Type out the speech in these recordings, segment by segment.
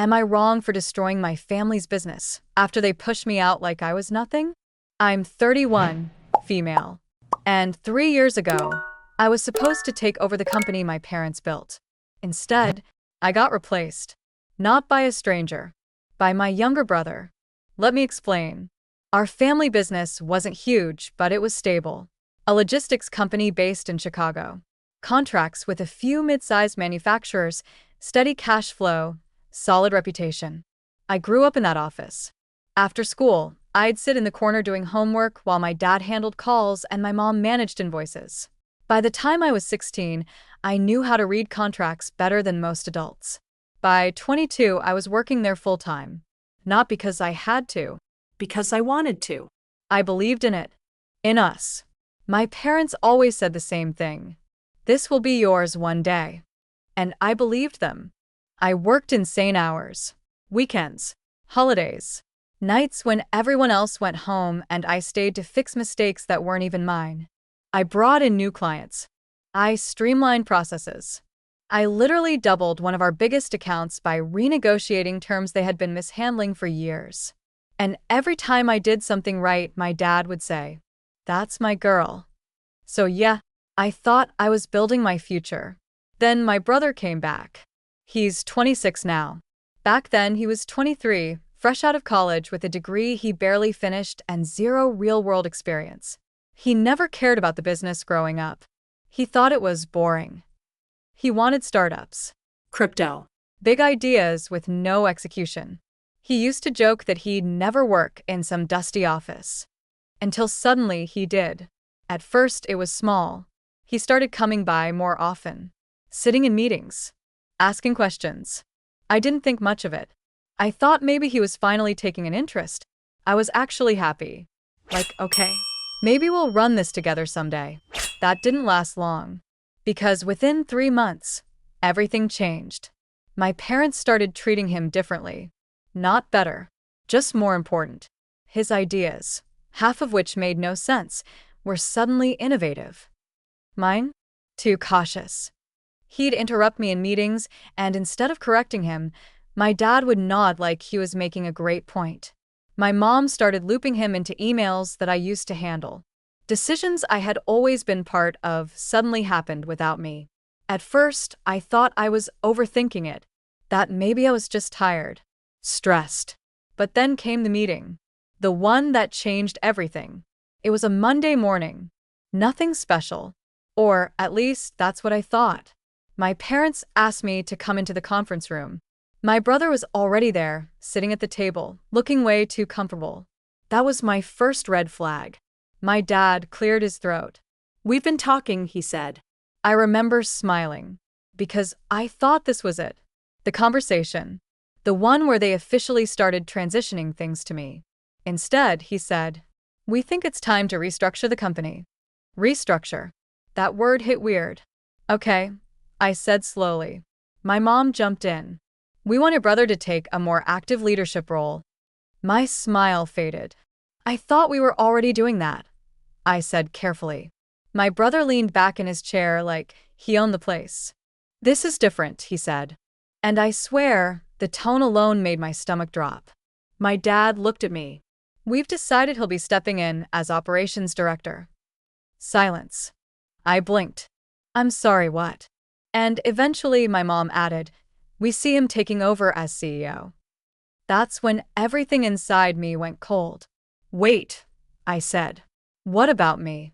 Am I wrong for destroying my family's business after they pushed me out like I was nothing? I'm 31, female. And 3 years ago, I was supposed to take over the company my parents built. Instead, I got replaced. Not by a stranger, by my younger brother. Let me explain. Our family business wasn't huge, but it was stable. A logistics company based in Chicago. Contracts with a few mid-sized manufacturers, steady cash flow, solid reputation. I grew up in that office. After school, I'd sit in the corner doing homework while my dad handled calls and my mom managed invoices. By the time I was 16, I knew how to read contracts better than most adults. By 22, I was working there full-time. Not because I had to, Because I wanted to. I believed in it. In us. My parents always said the same thing. This will be yours one day. And I believed them. I worked insane hours. Weekends. Holidays. Nights when everyone else went home and I stayed to fix mistakes that weren't even mine. I brought in new clients. I streamlined processes. I literally doubled one of our biggest accounts by renegotiating terms they had been mishandling for years. And every time I did something right, my dad would say, "That's my girl." So yeah, I thought I was building my future. Then my brother came back. He's 26 now. Back then he was 23, fresh out of college with a degree he barely finished and zero real-world experience. He never cared about the business growing up. He thought it was boring. He wanted startups. Crypto. Big ideas with no execution. He used to joke that he'd never work in some dusty office. Until suddenly he did. At first it was small. He started coming by more often. Sitting in meetings. Asking questions. I didn't think much of it. I thought maybe he was finally taking an interest. I was actually happy. Like, okay, maybe we'll run this together someday. That didn't last long. Because within 3 months, everything changed. My parents started treating him differently. Not better, just more important. His ideas, half of which made no sense, were suddenly innovative. Mine? Too cautious. He'd interrupt me in meetings, and instead of correcting him, my dad would nod like he was making a great point. My mom started looping him into emails that I used to handle. Decisions I had always been part of suddenly happened without me. At first, I thought I was overthinking it, that maybe I was just tired, stressed. But then came the meeting. The one that changed everything. It was a Monday morning. Nothing special. Or, at least, that's what I thought. My parents asked me to come into the conference room. My brother was already there, sitting at the table, looking way too comfortable. That was my first red flag. My dad cleared his throat. "We've been talking," he said. I remember smiling. Because I thought this was it. The conversation. The one where they officially started transitioning things to me. Instead, he said, "We think it's time to restructure the company." Restructure. That word hit weird. "Okay," I said slowly. My mom jumped in. "We want your brother to take a more active leadership role." My smile faded. "I thought we were already doing that," I said carefully. My brother leaned back in his chair like he owned the place. "This is different," he said. And I swear, the tone alone made my stomach drop. My dad looked at me. "We've decided he'll be stepping in as operations director." Silence. I blinked. "I'm sorry, what?" And eventually my mom added, "We see him taking over as CEO." That's when everything inside me went cold. "Wait," I said. "What about me?"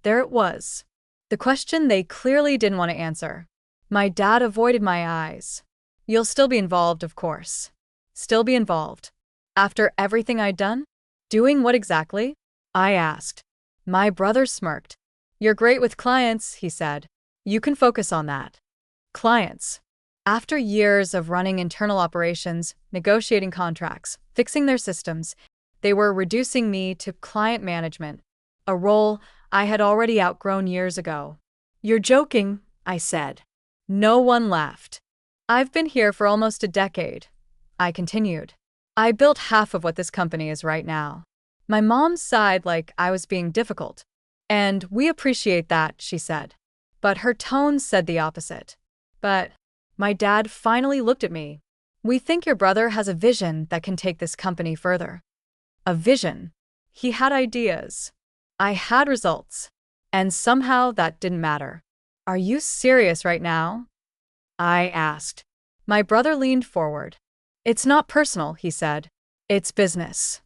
There it was. The question they clearly didn't want to answer. My dad avoided my eyes. "You'll still be involved, of course." Still be involved. After everything I'd done? Doing what exactly? I asked. My brother smirked. "You're great with clients," he said. "You can focus on that." Clients. After years of running internal operations, negotiating contracts, fixing their systems, they were reducing me to client management, a role I had already outgrown years ago. "You're joking," I said. No one laughed. "I've been here for almost a decade," I continued. "I built half of what this company is right now." My mom sighed like I was being difficult. "And we appreciate that," she said. But her tone said the opposite. "But..." My dad finally looked at me. We think your brother has a vision that can take this company further. A vision. He had ideas. I had results. And somehow that didn't matter. Are you serious right now? I asked. My brother leaned forward. It's not personal, he said. It's business.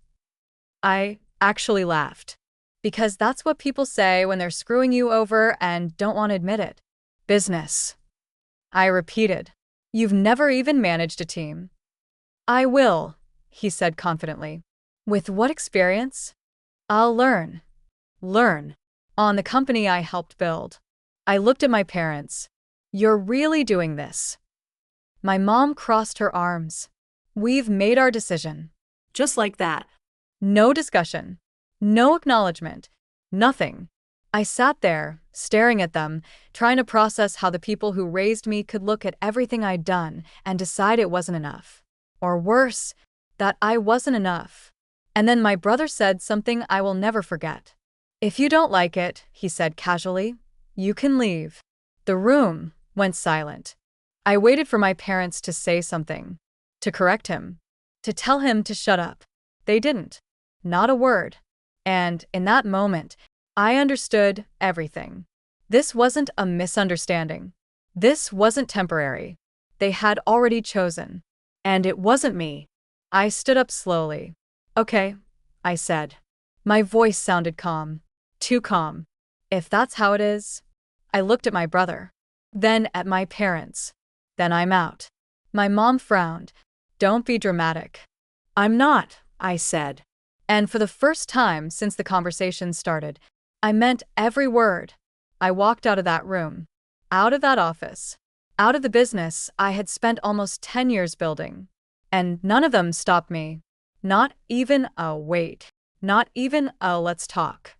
I actually laughed. Because that's what people say when they're screwing you over and don't want to admit it. Business. I repeated. You've never even managed a team. I will, he said confidently. With what experience? I'll learn. Learn. On the company I helped build. I looked at my parents. You're really doing this. My mom crossed her arms. We've made our decision. Just like that. No discussion. No acknowledgement. Nothing. I sat there, staring at them, trying to process how the people who raised me could look at everything I'd done and decide it wasn't enough. Or worse, that I wasn't enough. And then my brother said something I will never forget. If you don't like it, he said casually, you can leave. The room went silent. I waited for my parents to say something, to correct him, to tell him to shut up. They didn't. Not a word. And in that moment, I understood everything. This wasn't a misunderstanding. This wasn't temporary. They had already chosen. And it wasn't me. I stood up slowly. Okay, I said. My voice sounded calm. Too calm. If that's how it is. I looked at my brother. Then at my parents. Then I'm out. My mom frowned. Don't be dramatic. I'm not, I said. And for the first time since the conversation started, I meant every word. I walked out of that room. Out of that office. Out of the business I had spent almost 10 years building. And none of them stopped me. Not even a wait. Not even a let's talk.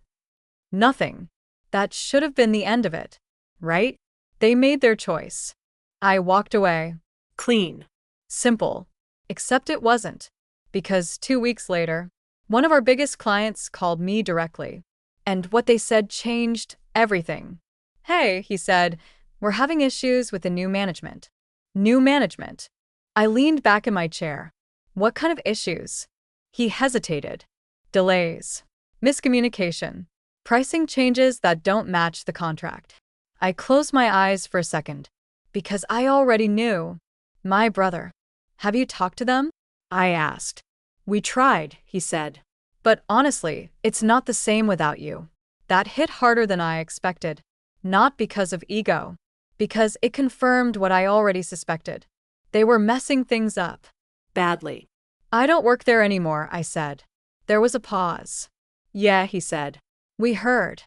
Nothing. That should have been the end of it, right? They made their choice. I walked away. Clean. Simple. Except it wasn't. Because 2 weeks later, one of our biggest clients called me directly. And what they said changed everything. Hey, he said, we're having issues with the new management. New management. I leaned back in my chair. What kind of issues? He hesitated. Delays. Miscommunication. Pricing changes that don't match the contract. I closed my eyes for a second. Because I already knew. My brother. Have you talked to them? I asked. We tried, he said. But honestly, it's not the same without you. That hit harder than I expected. Not because of ego. Because it confirmed what I already suspected. They were messing things up. Badly. I don't work there anymore, I said. There was a pause. Yeah, he said. We heard.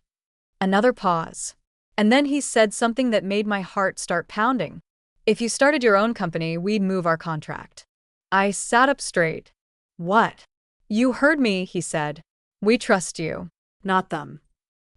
Another pause. And then he said something that made my heart start pounding. If you started your own company, we'd move our contract. I sat up straight. What? You heard me, he said. We trust you. Not them.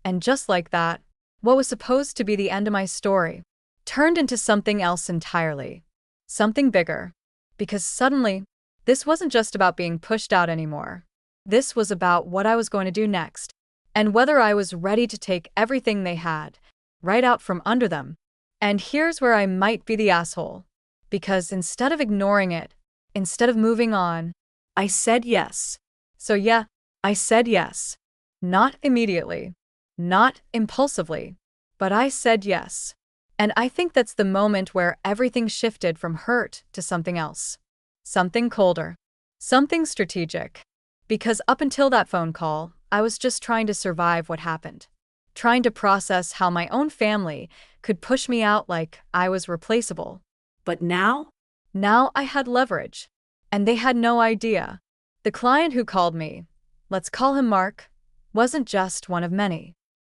And just like that, what was supposed to be the end of my story turned into something else entirely. Something bigger. Because suddenly, this wasn't just about being pushed out anymore. This was about what I was going to do next, and whether I was ready to take everything they had, right out from under them. And here's where I might be the asshole. Because instead of ignoring it, instead of moving on, I said yes. So yeah, I said yes. Not immediately. Not impulsively. But I said yes. And I think that's the moment where everything shifted from hurt to something else. Something colder. Something strategic. Because up until that phone call, I was just trying to survive what happened. Trying to process how my own family could push me out like I was replaceable. But now? Now I had leverage. And they had no idea. The client who called me, let's call him Mark, wasn't just one of many.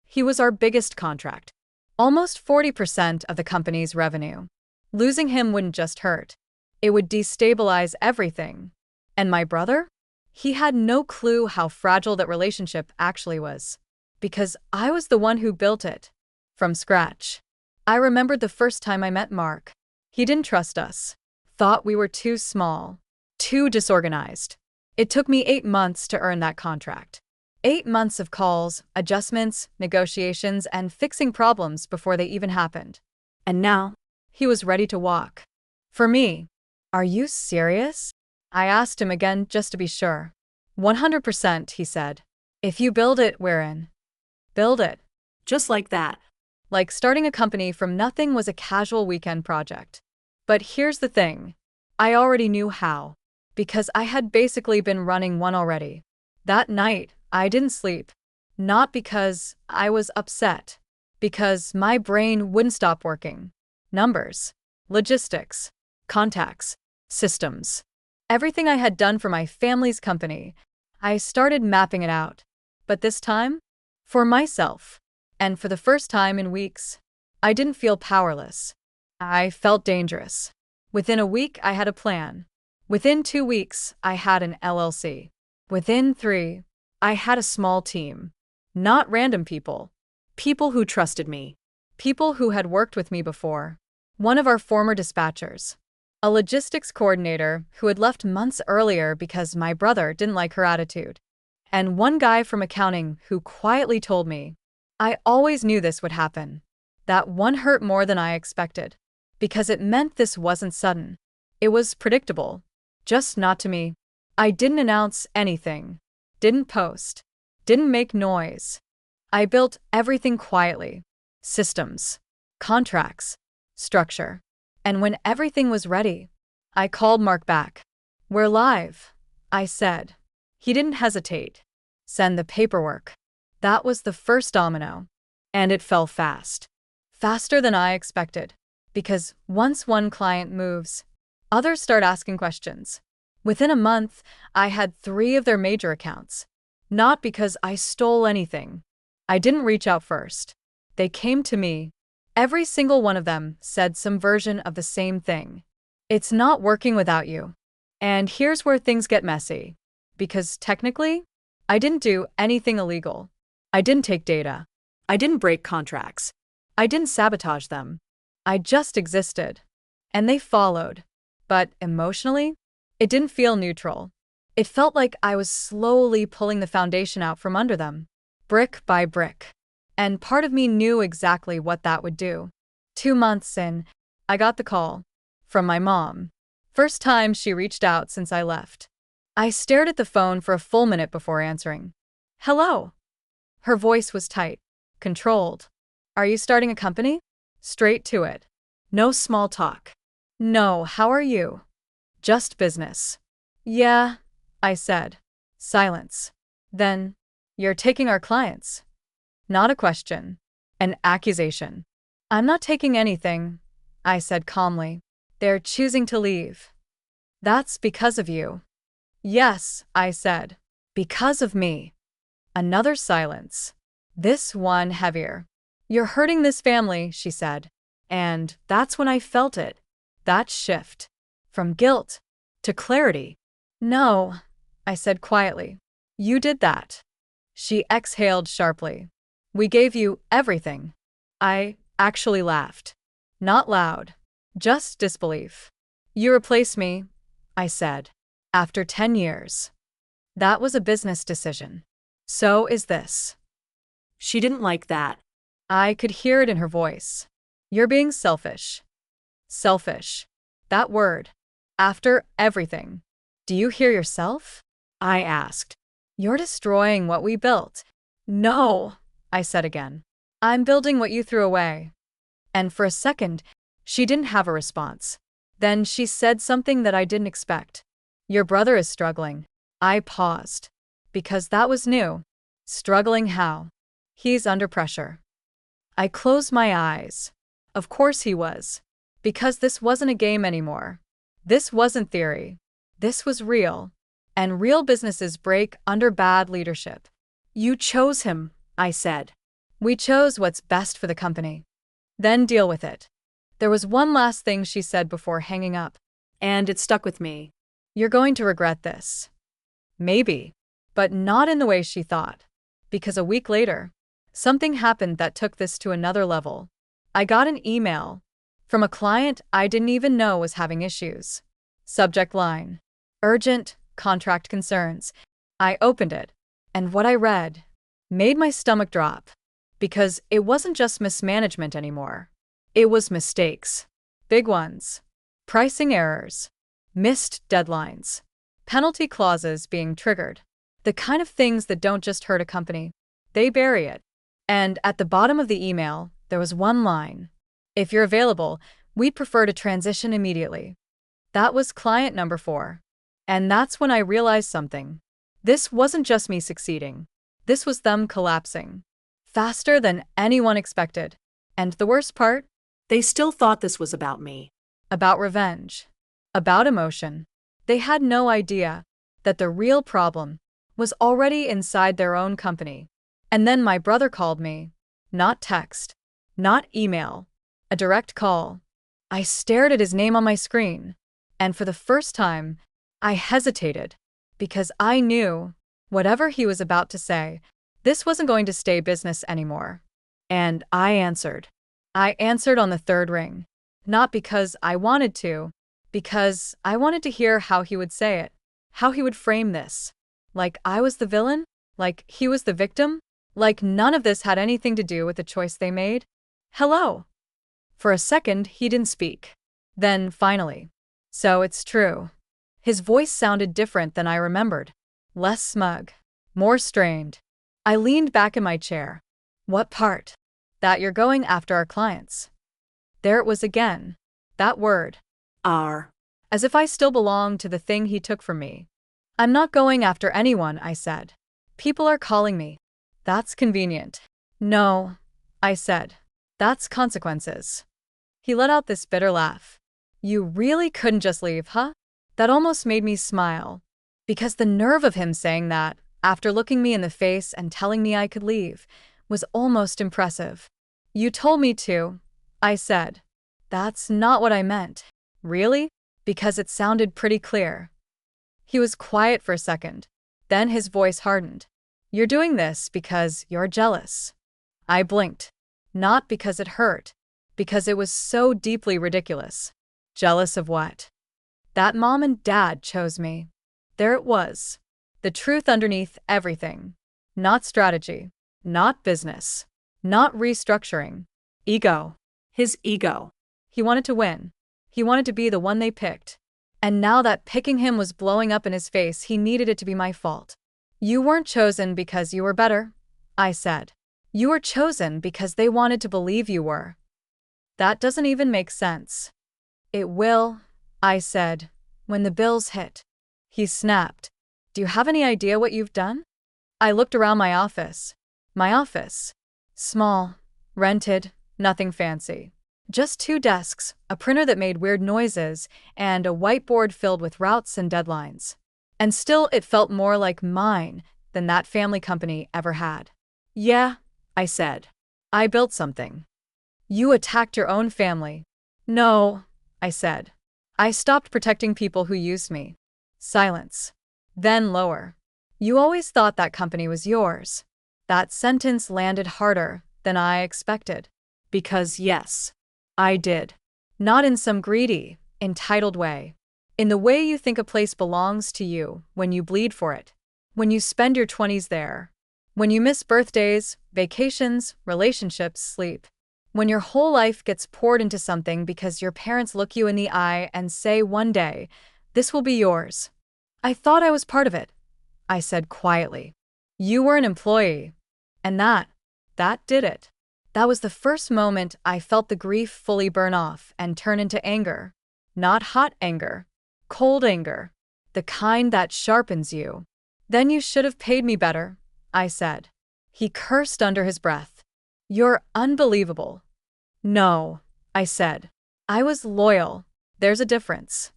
He was our biggest contract. Almost 40% of the company's revenue. Losing him wouldn't just hurt. It would destabilize everything. And my brother? He had no clue how fragile that relationship actually was. Because I was the one who built it. From scratch. I remembered the first time I met Mark. He didn't trust us. Thought we were too small. Too disorganized. It took me 8 months to earn that contract. 8 months of calls, adjustments, negotiations, and fixing problems before they even happened. And now, he was ready to walk. For me. Are you serious? I asked him again just to be sure. 100%, he said. If you build it, we're in. Build it. Just like that. Like starting a company from nothing was a casual weekend project. But here's the thing. I already knew how. Because I had basically been running one already. That night, I didn't sleep. Not because I was upset. Because my brain wouldn't stop working. Numbers, logistics, contacts, systems. Everything I had done for my family's company, I started mapping it out. But this time, for myself. And for the first time in weeks, I didn't feel powerless. I felt dangerous. Within a week, I had a plan. Within 2 weeks, I had an LLC. Within 3, I had a small team. Not random people. People who trusted me. People who had worked with me before. One of our former dispatchers. A logistics coordinator who had left months earlier because my brother didn't like her attitude. And one guy from accounting who quietly told me, I always knew this would happen. That one hurt more than I expected. Because it meant this wasn't sudden. It was predictable. Just not to me. I didn't announce anything. Didn't post. Didn't make noise. I built everything quietly. Systems. Contracts. Structure. And when everything was ready, I called Mark back. We're live, I said. He didn't hesitate. Send the paperwork. That was the first domino. And it fell fast. Faster than I expected. Because once one client moves, others start asking questions. Within a month, I had 3 of their major accounts. Not because I stole anything. I didn't reach out first. They came to me. Every single one of them said some version of the same thing. It's not working without you. And here's where things get messy. Because technically, I didn't do anything illegal. I didn't take data. I didn't break contracts. I didn't sabotage them. I just existed. And they followed. But emotionally, it didn't feel neutral. It felt like I was slowly pulling the foundation out from under them, brick by brick. And part of me knew exactly what that would do. 2 months in, I got the call. From my mom. First time she reached out since I left. I stared at the phone for a full minute before answering. Hello. Her voice was tight, controlled. Are you starting a company? Straight to it. No small talk. No, how are you? Just business. Yeah, I said. Silence. Then, you're taking our clients. Not a question. An accusation. I'm not taking anything, I said calmly. They're choosing to leave. That's because of you. Yes, I said. Because of me. Another silence. This one heavier. You're hurting this family, she said. And that's when I felt it. That shift. From guilt to clarity. No, I said quietly. You did that. She exhaled sharply. We gave you everything. I actually laughed. Not loud. Just disbelief. You replaced me, I said. After 10 years. That was a business decision. So is this. She didn't like that. I could hear it in her voice. You're being selfish. Selfish. That word. After everything. Do you hear yourself? I asked. You're destroying what we built. No, I said again. I'm building what you threw away. And for a second, she didn't have a response. Then she said something that I didn't expect. Your brother is struggling. I paused. Because that was new. Struggling how? He's under pressure. I closed my eyes. Of course he was. Because this wasn't a game anymore. This wasn't theory. This was real. And real businesses break under bad leadership. You chose him, I said. We chose what's best for the company. Then deal with it. There was one last thing she said before hanging up. And it stuck with me. You're going to regret this. Maybe. But not in the way she thought. Because a week later, something happened that took this to another level. I got an email from a client I didn't even know was having issues. Subject line. Urgent, contract concerns. I opened it, and what I read made my stomach drop. Because it wasn't just mismanagement anymore. It was mistakes. Big ones. Pricing errors. missed deadlines, penalty clauses being triggered, the kind of things that don't just hurt a company, they bury it. And at the bottom of the email, there was one line: "If you're available, we'd prefer to transition immediately." That was client number 4. And that's when I realized something. This wasn't just me succeeding. This was them collapsing. Faster than anyone expected. And the worst part? They still thought this was about me. About revenge. About emotion. They had no idea that the real problem was already inside their own company. And then my brother called me. Not text. Not email. A direct call. I stared at his name on my screen. And for the first time, I hesitated. Because I knew, whatever he was about to say, this wasn't going to stay business anymore. And I answered. I answered on the third ring. Not because I wanted to, because I wanted to hear how he would say it, how he would frame this. Like I was the villain? Like he was the victim? Like none of this had anything to do with the choice they made? Hello. For a second, he didn't speak. Then, finally. "So it's true." His voice sounded different than I remembered. Less smug. More strained. I leaned back in my chair. "What part?" "That you're going after our clients." There it was again. That word. Our. As if I still belonged to the thing he took from me. "I'm not going after anyone," I said. "People are calling me." "That's convenient." "No," I said. "That's consequences." He let out this bitter laugh. "You really couldn't just leave, huh?" That almost made me smile. Because the nerve of him saying that, after looking me in the face and telling me I could leave, was almost impressive. "You told me to," I said. "That's not what I meant." "Really?" Because it sounded pretty clear. He was quiet for a second. Then his voice hardened. "You're doing this because you're jealous." I blinked. Not because it hurt. Because it was so deeply ridiculous. Jealous of what? That mom and dad chose me. There it was. The truth underneath everything. Not strategy. Not business. Not restructuring. Ego. His ego. He wanted to win. He wanted to be the one they picked. And now that picking him was blowing up in his face, he needed it to be my fault. "You weren't chosen because you were better," I said. "You were chosen because they wanted to believe you were." That doesn't even make sense. "It will," I said, "when the bills hit." He snapped. "Do you have any idea what you've done?" I looked around my office. My office. Small. Rented. Nothing fancy. Just 2 desks, a printer that made weird noises, and a whiteboard filled with routes and deadlines. And still it felt more like mine than that family company ever had. "Yeah," I said. "I built something." "You attacked your own family." "No," I said. "I stopped protecting people who used me." Silence. Then lower. "You always thought that company was yours." That sentence landed harder than I expected. Because yes, I did. Not in some greedy, entitled way. In the way you think a place belongs to you when you bleed for it. When you spend your 20s there. When you miss birthdays, vacations, relationships, sleep. When your whole life gets poured into something because your parents look you in the eye and say one day, "This will be yours." "I thought I was part of it," I said quietly. "You were an employee." And that did it. That was the first moment I felt the grief fully burn off and turn into anger. Not hot anger. Cold anger. The kind that sharpens you. "Then you should have paid me better," I said. He cursed under his breath. "You're unbelievable." "No," I said. "I was loyal. There's a difference."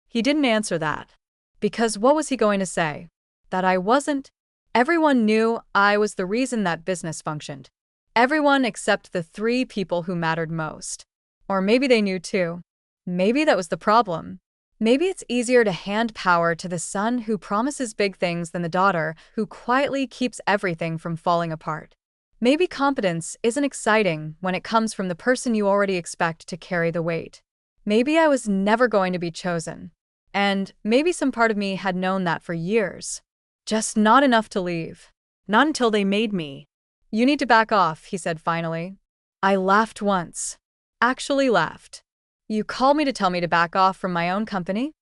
He didn't answer that. Because what was he going to say? That I wasn't? Everyone knew I was the reason that business functioned. Everyone except the 3 people who mattered most. Or maybe they knew too. Maybe that was the problem. Maybe it's easier to hand power to the son who promises big things than the daughter who quietly keeps everything from falling apart. Maybe competence isn't exciting when it comes from the person you already expect to carry the weight. Maybe I was never going to be chosen. And maybe some part of me had known that for years. Just not enough to leave. Not until they made me. "You need to back off," he said finally. I laughed once. Actually laughed. "You called me to tell me to back off from my own company?"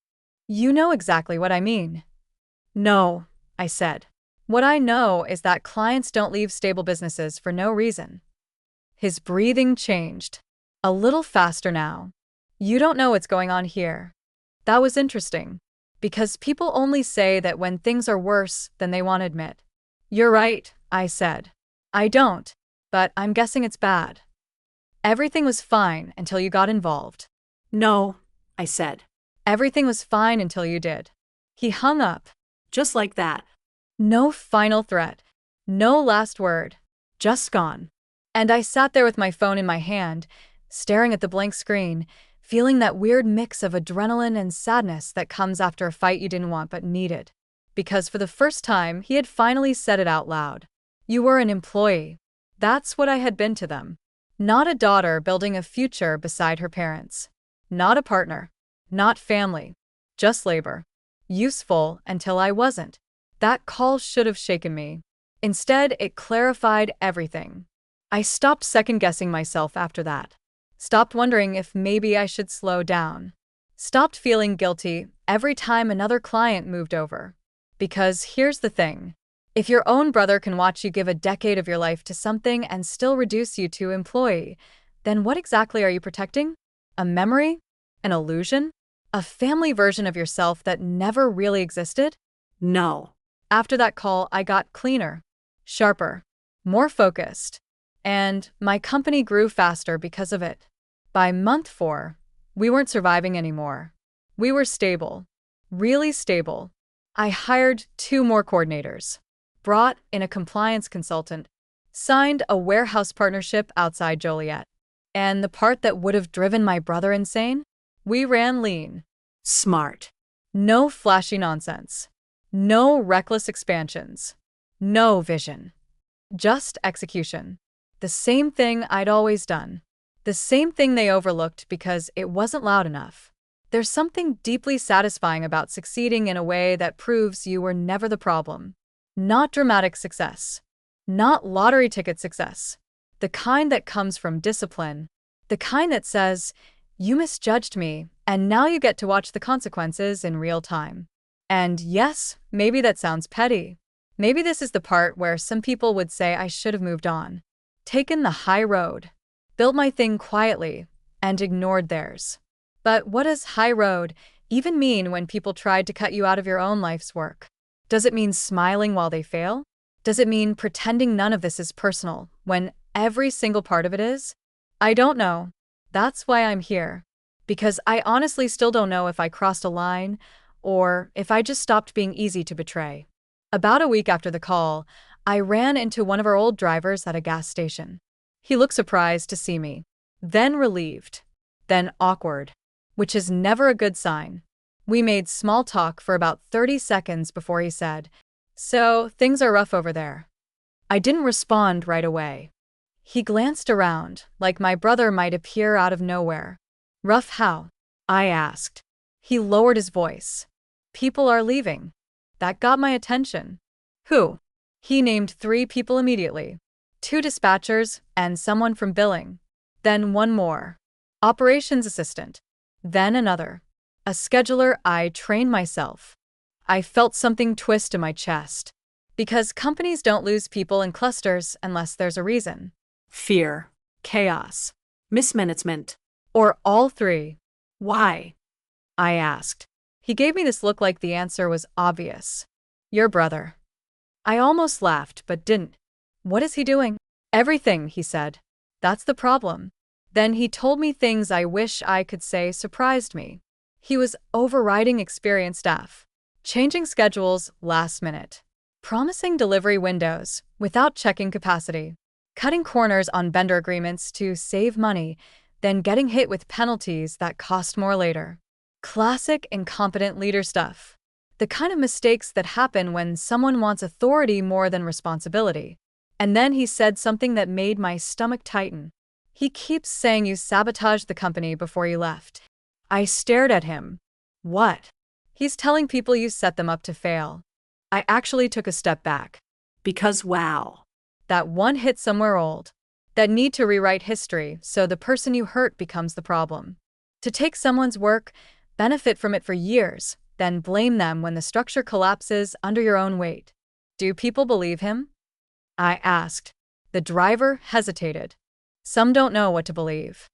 You know exactly what I mean. No, I said. What I know is that clients don't leave stable businesses for no reason. His breathing changed. A little faster now. You don't know what's going on here. That was interesting. Because people only say that when things are worse than they want to admit. You're right, I said. I don't. But I'm guessing it's bad. Everything was fine until you got involved. No, I said. Everything was fine until you did. He hung up. Just like that. No final threat. No last word. Just gone. And I sat there with my phone in my hand, staring at the blank screen, feeling that weird mix of adrenaline and sadness that comes after a fight you didn't want but needed. Because for the first time, he had finally said it out loud. You were an employee. That's what I had been to them. Not a daughter building a future beside her parents. Not a partner. Not family. Just labor. Useful until I wasn't. That call should have shaken me. Instead, it clarified everything. I stopped second-guessing myself after that. Stopped wondering if maybe I should slow down. Stopped feeling guilty every time another client moved over. Because here's the thing. If your own brother can watch you give a decade of your life to something and still reduce you to employee, then what exactly are you protecting? A memory? An illusion? A family version of yourself that never really existed? No. After that call, I got cleaner, sharper, more focused, and my company grew faster because of it. By month 4, we weren't surviving anymore. We were stable, really stable. I hired 2 more coordinators, brought in a compliance consultant, signed a warehouse partnership outside Joliet. And the part that would have driven my brother insane? We ran lean. Smart. No flashy nonsense. No reckless expansions. No vision. Just execution. The same thing I'd always done. The same thing they overlooked because it wasn't loud enough. There's something deeply satisfying about succeeding in a way that proves you were never the problem. Not dramatic success. Not lottery ticket success. The kind that comes from discipline. The kind that says, you misjudged me, and now you get to watch the consequences in real time. And yes, maybe that sounds petty. Maybe this is the part where some people would say I should have moved on. Taken the high road. Built my thing quietly, and ignored theirs. But what does high road even mean when people tried to cut you out of your own life's work? Does it mean smiling while they fail? Does it mean pretending none of this is personal, when every single part of it is? I don't know. That's why I'm here. Because I honestly still don't know if I crossed a line, or if I just stopped being easy to betray. About a week after the call, I ran into one of our old drivers at a gas station. He looked surprised to see me, then relieved, then awkward, which is never a good sign. We made small talk for about 30 seconds before he said, "So, things are rough over there." I didn't respond right away. He glanced around, like my brother might appear out of nowhere. "Rough how?" I asked. He lowered his voice. "People are leaving." That got my attention. "Who?" He named 3 people immediately. 2 dispatchers and someone from billing. Then one more. Operations assistant. Then another. A scheduler. I trained myself. I felt something twist in my chest. Because companies don't lose people in clusters unless there's a reason. Fear. Chaos. Mismanagement. Or all 3. Why? I asked. He gave me this look like the answer was obvious. Your brother. I almost laughed, but didn't. What is he doing? Everything, he said. That's the problem. Then he told me things I wish I could say surprised me. He was overriding experienced staff, changing schedules last minute, promising delivery windows without checking capacity, cutting corners on vendor agreements to save money, then getting hit with penalties that cost more later. Classic incompetent leader stuff. The kind of mistakes that happen when someone wants authority more than responsibility. And then he said something that made my stomach tighten. He keeps saying you sabotaged the company before you left. I stared at him. What? He's telling people you set them up to fail. I actually took a step back. Because wow. That one hit somewhere old. That need to rewrite history so the person you hurt becomes the problem. To take someone's work, benefit from it for years, then blame them when the structure collapses under your own weight. Do people believe him? I asked. The driver hesitated. Some don't know what to believe.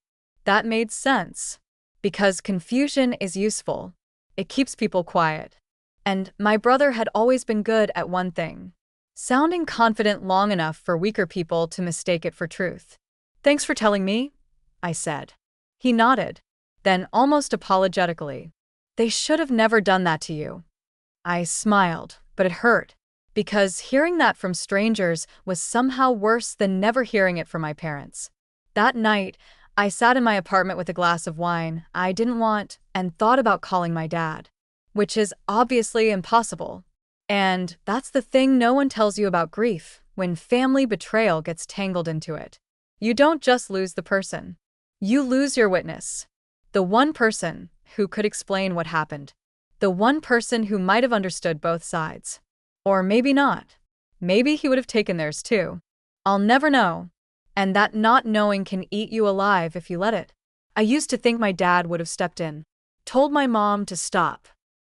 That made sense. Because confusion is useful. It keeps people quiet. And my brother had always been good at one thing: sounding confident long enough for weaker people to mistake it for truth. Thanks for telling me, I said. He nodded. Then, almost apologetically, they should have never done that to you. I smiled, but it hurt, because hearing that from strangers was somehow worse than never hearing it from my parents. That night, I sat in my apartment with a glass of wine I didn't want and thought about calling my dad, which is obviously impossible. And that's the thing no one tells you about grief: when family betrayal gets tangled into it, you don't just lose the person. You lose your witness. The one person who could explain what happened. The one person who might have understood both sides. Or maybe not. Maybe he would have taken theirs too. I'll never know. And that not knowing can eat you alive if you let it. I used to think my dad would have stepped in. Told my mom to stop.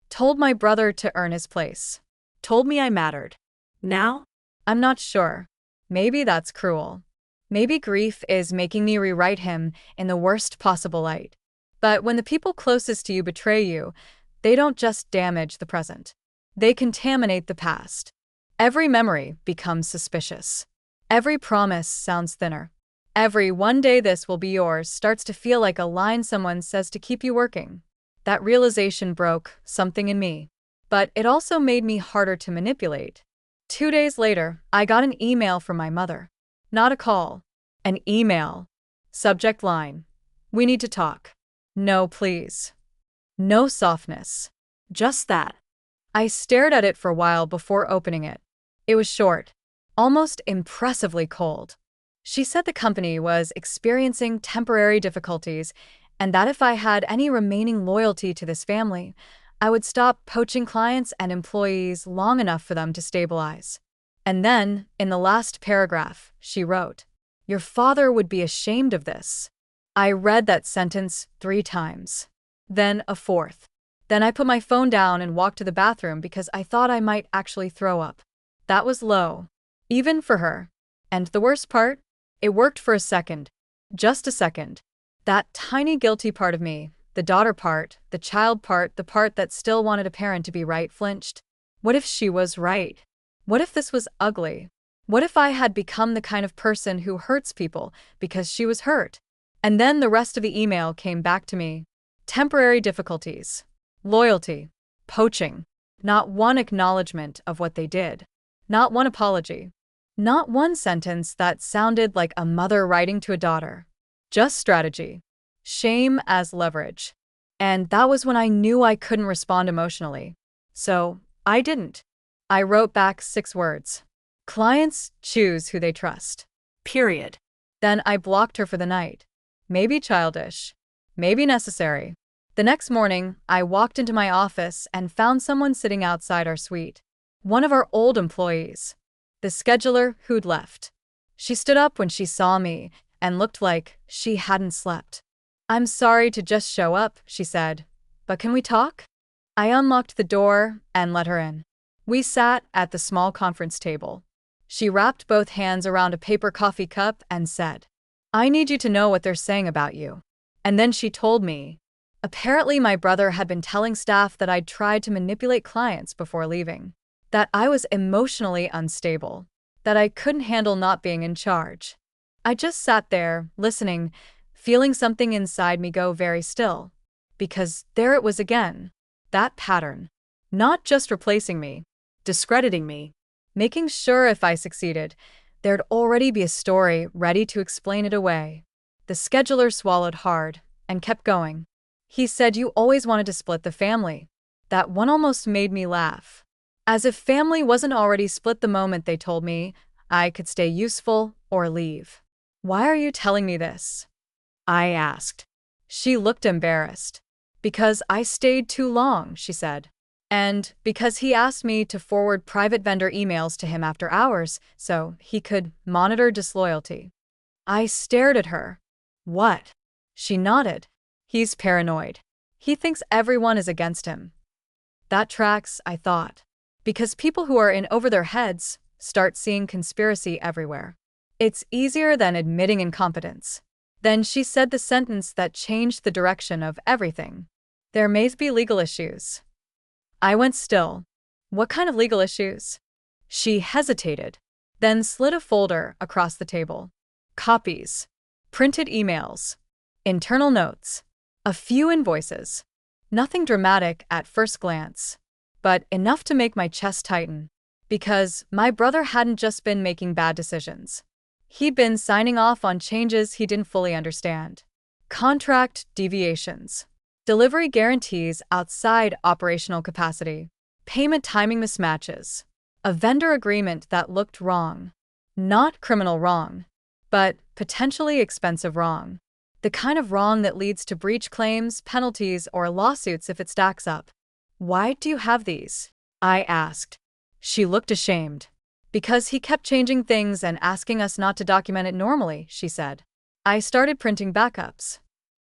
Told my brother to earn his place. Told me I mattered. Now? I'm not sure. Maybe that's cruel. Maybe grief is making me rewrite him in the worst possible light. But when the people closest to you betray you, they don't just damage the present. They contaminate the past. Every memory becomes suspicious. Every promise sounds thinner. Every "one day this will be yours" starts to feel like a line someone says to keep you working. That realization broke something in me. But it also made me harder to manipulate. 2 days later, I got an email from my mother. Not a call. An email. Subject line: "We need to talk." No, please. No softness. Just that. I stared at it for a while before opening it. It was short. Almost impressively cold. She said the company was experiencing temporary difficulties, and that if I had any remaining loyalty to this family, I would stop poaching clients and employees long enough for them to stabilize. And then, in the last paragraph, she wrote, "Your father would be ashamed of this." I read that sentence 3 times. Then a fourth. Then I put my phone down and walked to the bathroom because I thought I might actually throw up. That was low. Even for her. And the worst part? It worked for a second. Just a second. That tiny guilty part of me, the daughter part, the child part, the part that still wanted a parent to be right, flinched. What if she was right? What if this was ugly? What if I had become the kind of person who hurts people because she was hurt? And then the rest of the email came back to me. Temporary difficulties. Loyalty. Poaching. Not one acknowledgement of what they did. Not one apology. Not one sentence that sounded like a mother writing to a daughter. Just strategy. Shame as leverage. And that was when I knew I couldn't respond emotionally. So, I didn't. I wrote back 6 words. Clients choose who they trust. Period. Then I blocked her for the night. Maybe childish. Maybe necessary. The next morning, I walked into my office and found someone sitting outside our suite. One of our old employees. The scheduler who'd left. She stood up when she saw me and looked like she hadn't slept. "I'm sorry to just show up," she said. "But can we talk?" I unlocked the door and let her in. We sat at the small conference table. She wrapped both hands around a paper coffee cup and said, "I need you to know what they're saying about you." And then she told me. Apparently my brother had been telling staff that I'd tried to manipulate clients before leaving. That I was emotionally unstable. That I couldn't handle not being in charge. I just sat there, listening, feeling something inside me go very still. Because there it was again. That pattern. Not just replacing me. Discrediting me. Making sure if I succeeded, there'd already be a story ready to explain it away. The scheduler swallowed hard and kept going. He said, "You always wanted to split the family." That one almost made me laugh. As if family wasn't already split the moment they told me I could stay useful or leave. "Why are you telling me this?" I asked. She looked embarrassed. "Because I stayed too long," she said. "And because he asked me to forward private vendor emails to him after hours so he could monitor disloyalty." I stared at her. "What?" She nodded. "He's paranoid. He thinks everyone is against him." That tracks, I thought. Because people who are in over their heads start seeing conspiracy everywhere. It's easier than admitting incompetence. Then she said the sentence that changed the direction of everything. There may be legal issues. I went still. What kind of legal issues? She hesitated, then slid a folder across the table. Copies, printed emails, internal notes, a few invoices. Nothing dramatic at first glance, but enough to make my chest tighten. Because my brother hadn't just been making bad decisions. He'd been signing off on changes he didn't fully understand. Contract deviations, delivery guarantees outside operational capacity, payment timing mismatches, a vendor agreement that looked wrong. Not criminal wrong, but potentially expensive wrong. The kind of wrong that leads to breach claims, penalties, or lawsuits if it stacks up. Why do you have these? I asked. She looked ashamed. Because he kept changing things and asking us not to document it normally, she said. I started printing backups.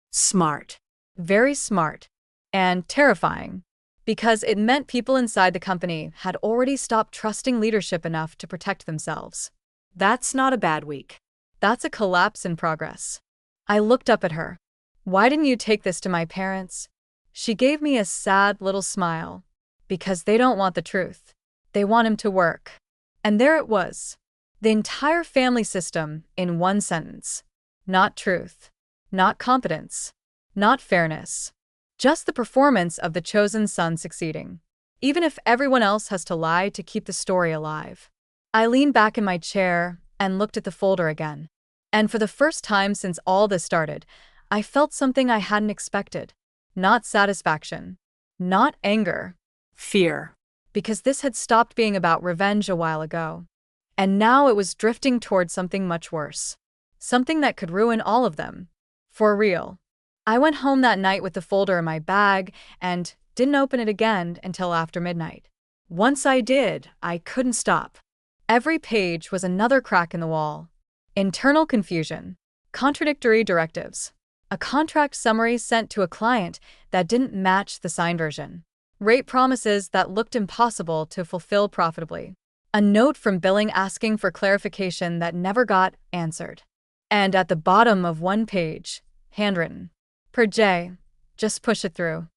Smart. Very smart. And terrifying. Because it meant people inside the company had already stopped trusting leadership enough to protect themselves. That's not a bad week. That's a collapse in progress. I looked up at her. Why didn't you take this to my parents? She gave me a sad little smile. Because they don't want the truth. They want him to work. And there it was. The entire family system in one sentence. Not truth. Not competence. Not fairness. Just the performance of the chosen son succeeding. Even if everyone else has to lie to keep the story alive. I leaned back in my chair and looked at the folder again. And for the first time since all this started, I felt something I hadn't expected. Not satisfaction. Not anger. Fear. Because this had stopped being about revenge a while ago. And now it was drifting toward something much worse. Something that could ruin all of them. For real. I went home that night with the folder in my bag and didn't open it again until after midnight. Once I did, I couldn't stop. Every page was another crack in the wall. Internal confusion. Contradictory directives. A contract summary sent to a client that didn't match the signed version. Rate promises that looked impossible to fulfill profitably. A note from billing asking for clarification that never got answered. And at the bottom of one page, handwritten. Per J, just push it through.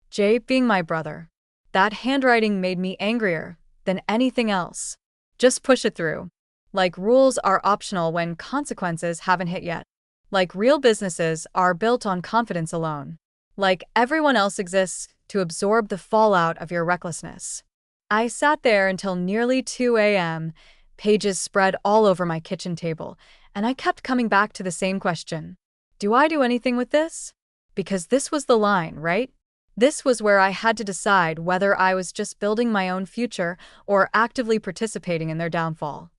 J being my brother. That handwriting made me angrier than anything else. Just push it through. Like rules are optional when consequences haven't hit yet. Like real businesses are built on confidence alone. Like everyone else exists to absorb the fallout of your recklessness. I sat there until nearly 2 a.m., pages spread all over my kitchen table, and I kept coming back to the same question. Do I do anything with this? Because this was the line, right? This was where I had to decide whether I was just building my own future or actively participating in their downfall.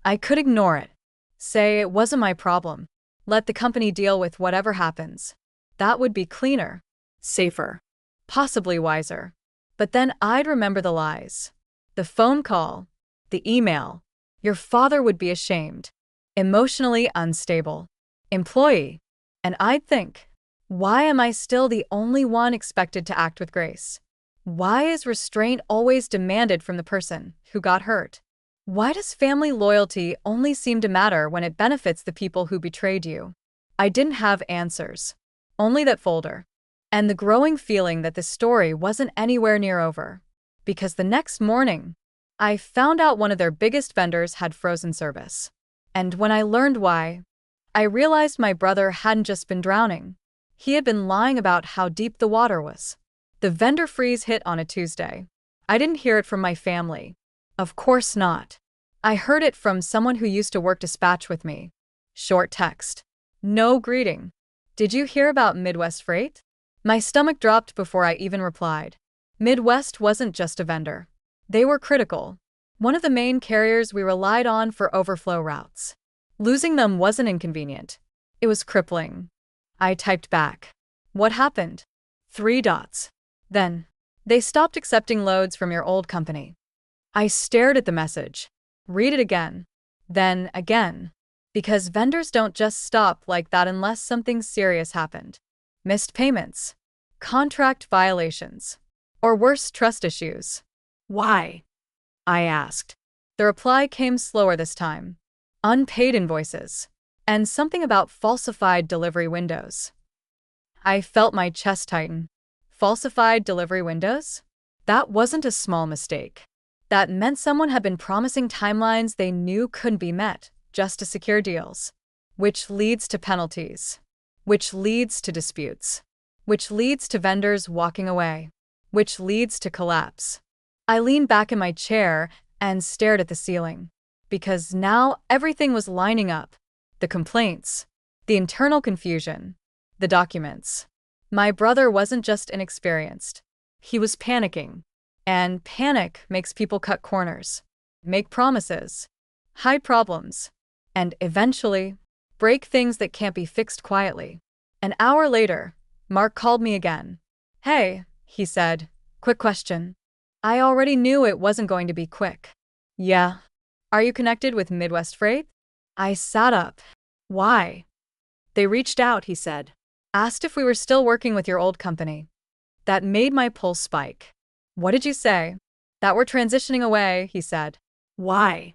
I could ignore it. Say it wasn't my problem. Let the company deal with whatever happens. That would be cleaner. Safer. Possibly wiser. But then I'd remember the lies. The phone call. The email. Your father would be ashamed. Emotionally unstable. Employee. And I'd think, why am I still the only one expected to act with grace? Why is restraint always demanded from the person who got hurt? Why does family loyalty only seem to matter when it benefits the people who betrayed you? I didn't have answers. Only that folder. And the growing feeling that the story wasn't anywhere near over. Because the next morning, I found out one of their biggest vendors had frozen service. And when I learned why, I realized my brother hadn't just been drowning. He had been lying about how deep the water was. The vendor freeze hit on a Tuesday. I didn't hear it from my family. Of course not. I heard it from someone who used to work dispatch with me. Short text. No greeting. Did you hear about Midwest Freight? My stomach dropped before I even replied. Midwest wasn't just a vendor. They were critical. One of the main carriers we relied on for overflow routes. Losing them wasn't inconvenient. It was crippling. I typed back. What happened? 3 dots. Then, they stopped accepting loads from your old company. I stared at the message. Read it again. Then again. Because vendors don't just stop like that unless something serious happened. Missed payments. Contract violations. Or worse, trust issues. Why? I asked. The reply came slower this time. Unpaid invoices. And something about falsified delivery windows. I felt my chest tighten. Falsified delivery windows? That wasn't a small mistake. That meant someone had been promising timelines they knew couldn't be met just to secure deals. Which leads to penalties. Which leads to disputes. Which leads to vendors walking away. Which leads to collapse. I leaned back in my chair and stared at the ceiling. Because now everything was lining up. The complaints. The internal confusion. The documents. My brother wasn't just inexperienced. He was panicking. And panic makes people cut corners, make promises, hide problems, and eventually break things that can't be fixed quietly. An hour later, Mark called me again. Hey, he said, quick question. I already knew it wasn't going to be quick. Yeah. Are you connected with Midwest Freight? I sat up. Why? They reached out, he said. Asked if we were still working with your old company. That made my pulse spike. What did you say? That we're transitioning away, he said. Why?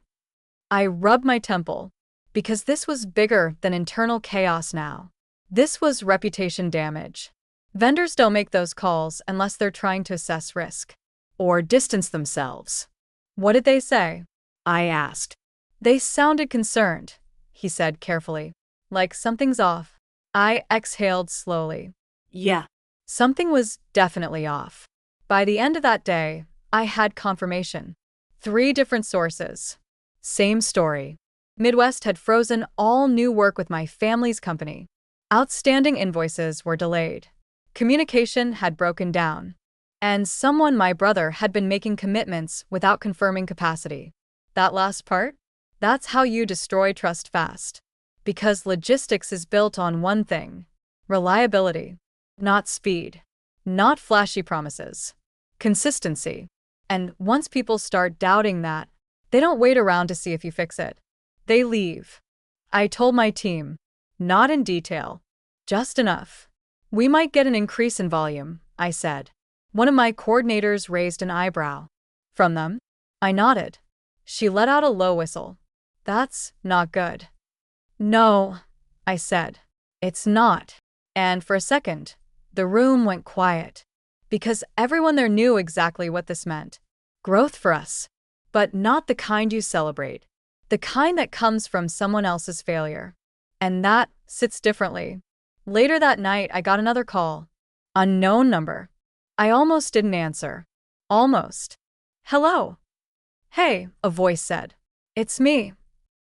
I rubbed my temple. Because this was bigger than internal chaos now. This was reputation damage. Vendors don't make those calls unless they're trying to assess risk. Or distance themselves. What did they say? I asked. They sounded concerned, he said carefully. Like something's off. I exhaled slowly. Yeah. Something was definitely off. By the end of that day, I had confirmation. 3 different sources. Same story. Midwest had frozen all new work with my family's company. Outstanding invoices were delayed. Communication had broken down. And someone, my brother, had been making commitments without confirming capacity. That last part? That's how you destroy trust fast. Because logistics is built on one thing: reliability. Not speed. Not flashy promises. Consistency. And once people start doubting that, they don't wait around to see if you fix it. They leave. I told my team. Not in detail. Just enough. We might get an increase in volume, I said. One of my coordinators raised an eyebrow. From them? I nodded. She let out a low whistle. That's not good. No, I said. It's not. And for a second, the room went quiet. Because everyone there knew exactly what this meant. Growth for us. But not the kind you celebrate. The kind that comes from someone else's failure. And that sits differently. Later that night, I got another call. Unknown number. I almost didn't answer. Almost. Hello. Hey, a voice said. It's me.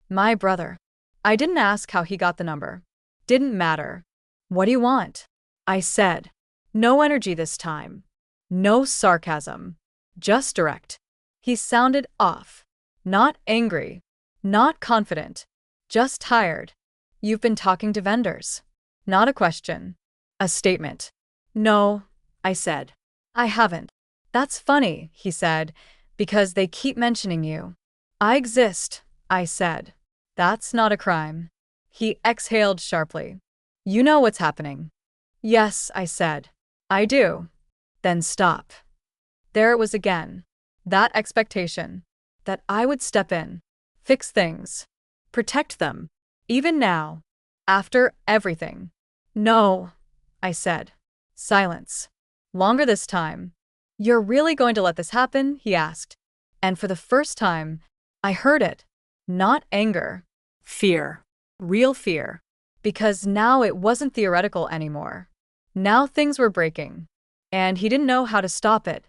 My brother. I didn't ask how he got the number. Didn't matter. What do you want? I said. No energy this time. No sarcasm. Just direct. He sounded off. Not angry. Not confident. Just tired. You've been talking to vendors. Not a question. A statement. No, I said. I haven't. That's funny, he said, because they keep mentioning you. I exist, I said. That's not a crime. He exhaled sharply. You know what's happening. Yes, I said. I do. Then stop. There it was again. That expectation. That I would step in. Fix things. Protect them. Even now. After everything. No, I said. Silence. Longer this time. You're really going to let this happen? He asked. And for the first time, I heard it. Not anger. Fear. Real fear. Because now it wasn't theoretical anymore. Now things were breaking. And he didn't know how to stop it.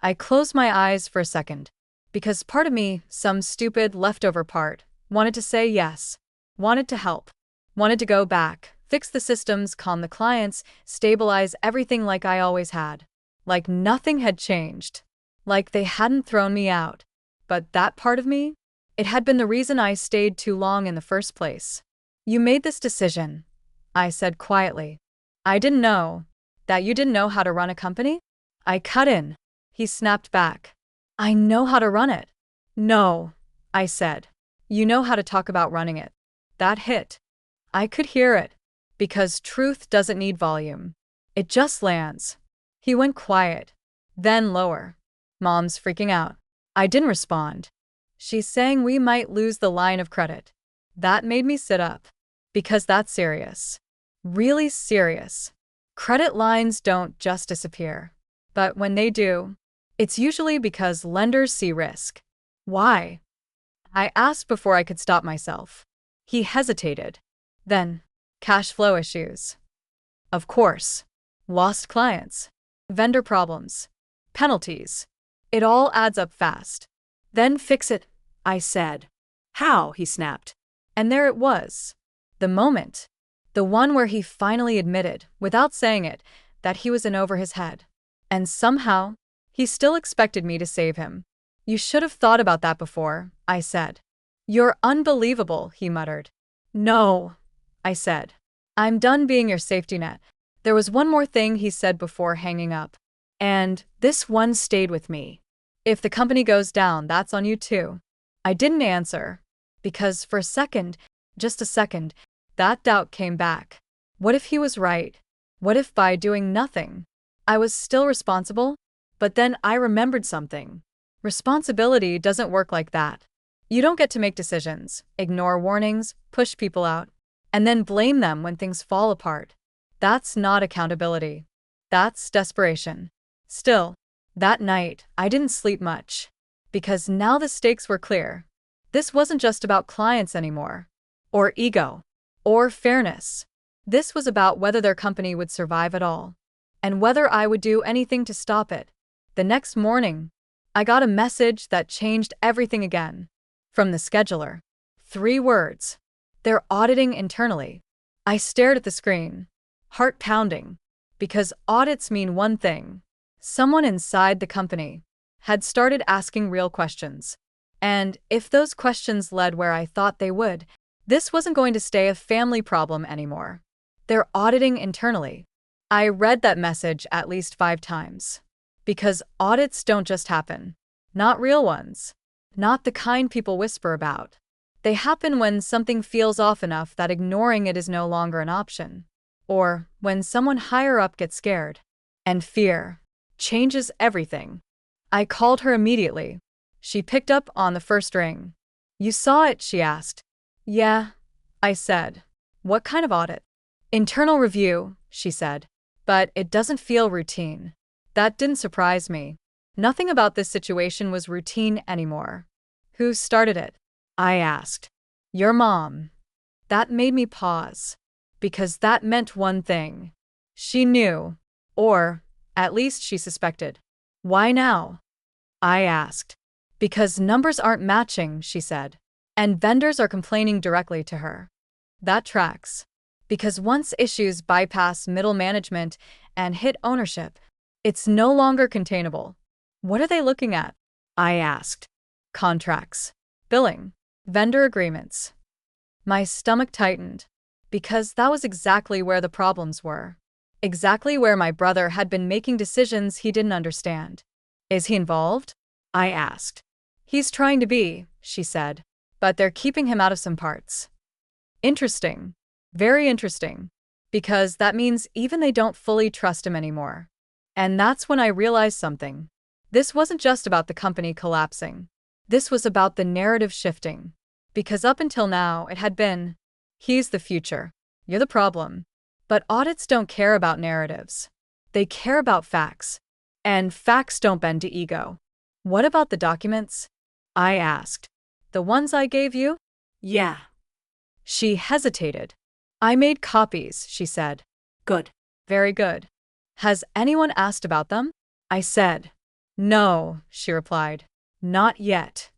I closed my eyes for a second. Because part of me, some stupid leftover part, wanted to say yes. Wanted to help. Wanted to go back, fix the systems, calm the clients, stabilize everything like I always had. Like nothing had changed. Like they hadn't thrown me out. But that part of me? It had been the reason I stayed too long in the first place. You made this decision, I said quietly. I didn't know. That you didn't know how to run a company? I cut in. He snapped back. I know how to run it. No, I said. You know how to talk about running it. That hit. I could hear it. Because truth doesn't need volume. It just lands. He went quiet. then lower. Mom's freaking out. I didn't respond. She's saying we might lose the line of credit. That made me sit up. Because that's serious. Really serious. Credit lines don't just disappear. But when they do, it's usually because lenders see risk. Why? I asked before I could stop myself. He hesitated. Then, cash flow issues. Of course. Lost clients. Vendor problems. Penalties. It all adds up fast. Then fix it, I said. How? He snapped. And there it was. The moment. The one where he finally admitted, without saying it, that he was in over his head. And somehow, he still expected me to save him. You should have thought about that before, I said. You're unbelievable, he muttered. No, I said. I'm done being your safety net. There was one more thing he said before hanging up. And this one stayed with me. If the company goes down, that's on you too. I didn't answer. Because for a second, just a second, that doubt came back. What if he was right? What if by doing nothing, I was still responsible? But then I remembered something. Responsibility doesn't work like that. You don't get to make decisions, ignore warnings, push people out, and then blame them when things fall apart. That's not accountability. That's desperation. Still, that night, I didn't sleep much. Because now the stakes were clear. This wasn't just about clients anymore. Or ego. Or fairness. This was about whether their company would survive at all. And whether I would do anything to stop it. The next morning, I got a message that changed everything again. From the scheduler. 3 words. They're auditing internally. I stared at the screen. Heart pounding. Because audits mean one thing. Someone inside the company had started asking real questions. And if those questions led where I thought they would, this wasn't going to stay a family problem anymore. They're auditing internally. I read that message at least 5 times. Because audits don't just happen. Not real ones. Not the kind people whisper about. They happen when something feels off enough that ignoring it is no longer an option. Or when someone higher up gets scared. And fear changes everything. I called her immediately. She picked up on the first ring. You saw it, she asked. Yeah, I said. What kind of audit? Internal review, she said. But it doesn't feel routine. That didn't surprise me. Nothing about this situation was routine anymore. Who started it? I asked. Your mom. That made me pause. Because that meant one thing. She knew. Or, at least she suspected. Why now? I asked. Because numbers aren't matching, she said. And vendors are complaining directly to her. That tracks. Because once issues bypass middle management and hit ownership, it's no longer containable. What are they looking at? I asked. Contracts. Billing. Vendor agreements. My stomach tightened. Because that was exactly where the problems were. Exactly where my brother had been making decisions he didn't understand. Is he involved? I asked. He's trying to be, she said. But they're keeping him out of some parts. Interesting. Very interesting. Because that means even they don't fully trust him anymore. And that's when I realized something. This wasn't just about the company collapsing. This was about the narrative shifting. Because up until now, it had been, he's the future. You're the problem. But audits don't care about narratives. They care about facts. And facts don't bend to ego. What about the documents? I asked. The ones I gave you? Yeah. She hesitated. I made copies, she said. Good. Very good. Has anyone asked about them? I said. No, she replied. Not yet.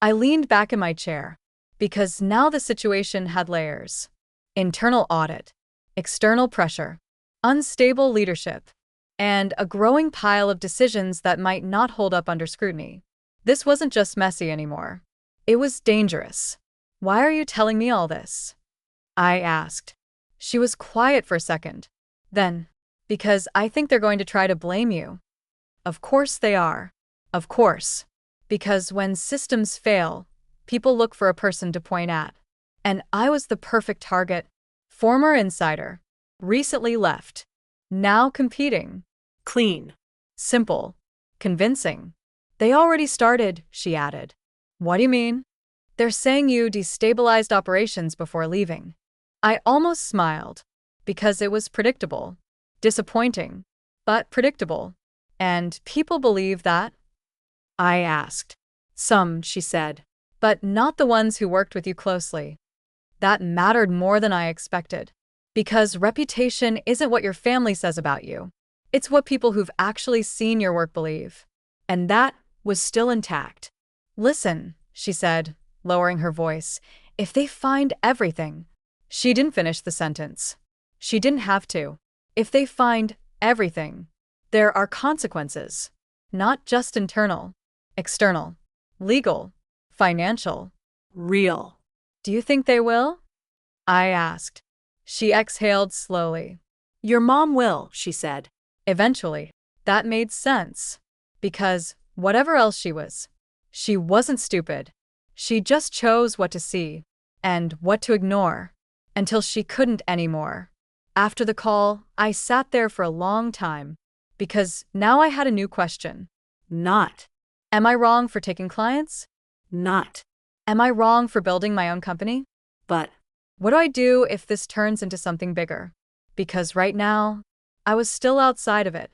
I leaned back in my chair. Because now the situation had layers. Internal audit. External pressure. Unstable leadership. And a growing pile of decisions that might not hold up under scrutiny. This wasn't just messy anymore. It was dangerous. Why are you telling me all this? I asked. She was quiet for a second. Then, because I think they're going to try to blame you. Of course they are. Of course. Because when systems fail, people look for a person to point at. And I was the perfect target. Former insider. Recently left. Now competing. Clean. Simple. Convincing. They already started, she added. What do you mean? They're saying you destabilized operations before leaving. I almost smiled, because it was predictable. Disappointing, but predictable. And people believe that? I asked. Some, she said. But not the ones who worked with you closely. That mattered more than I expected. Because reputation isn't what your family says about you. It's what people who've actually seen your work believe. And that was still intact. Listen, she said, lowering her voice, if they find everything. She didn't finish the sentence. She didn't have to. If they find everything, there are consequences. Not just internal, external, legal, financial. Real. Do you think they will? I asked. She exhaled slowly. Your mom will, she said. Eventually, that made sense. Because, whatever else she wasn't stupid. She just chose what to see and what to ignore until she couldn't anymore. After the call, I sat there for a long time because now I had a new question. Not. Am I wrong for taking clients? Not. Am I wrong for building my own company? But. What do I do if this turns into something bigger? Because right now, I was still outside of it,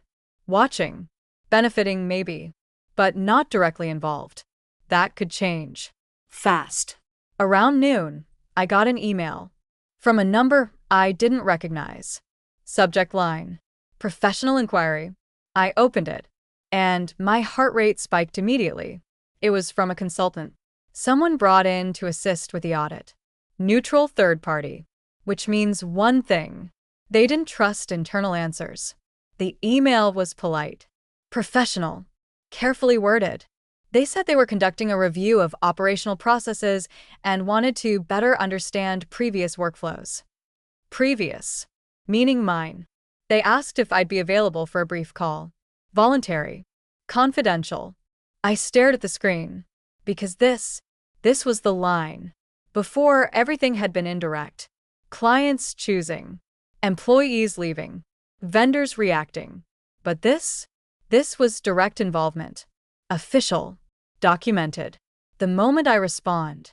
watching, benefiting maybe, but not directly involved. That could change. Fast. Around noon, I got an email from a number I didn't recognize. Subject line: professional inquiry. I opened it, and my heart rate spiked immediately. It was from a consultant, someone brought in to assist with the audit. Neutral third party, which means one thing: they didn't trust internal answers. The email was polite, professional, carefully worded. They said they were conducting a review of operational processes and wanted to better understand previous workflows. Previous, meaning mine. They asked if I'd be available for a brief call. Voluntary. Confidential. I stared at the screen. Because this was the line. Before, everything had been indirect. Clients choosing. Employees leaving. Vendors reacting. But this was direct involvement. Official. Documented. The moment I respond,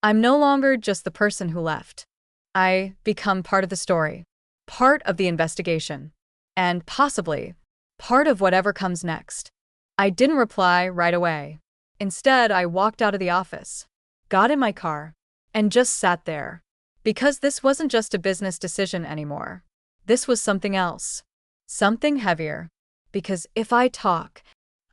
I'm no longer just the person who left. I become part of the story, part of the investigation, and possibly part of whatever comes next. I didn't reply right away. Instead, I walked out of the office, got in my car, and just sat there. Because this wasn't just a business decision anymore. This was something else. Something heavier. Because if I talk,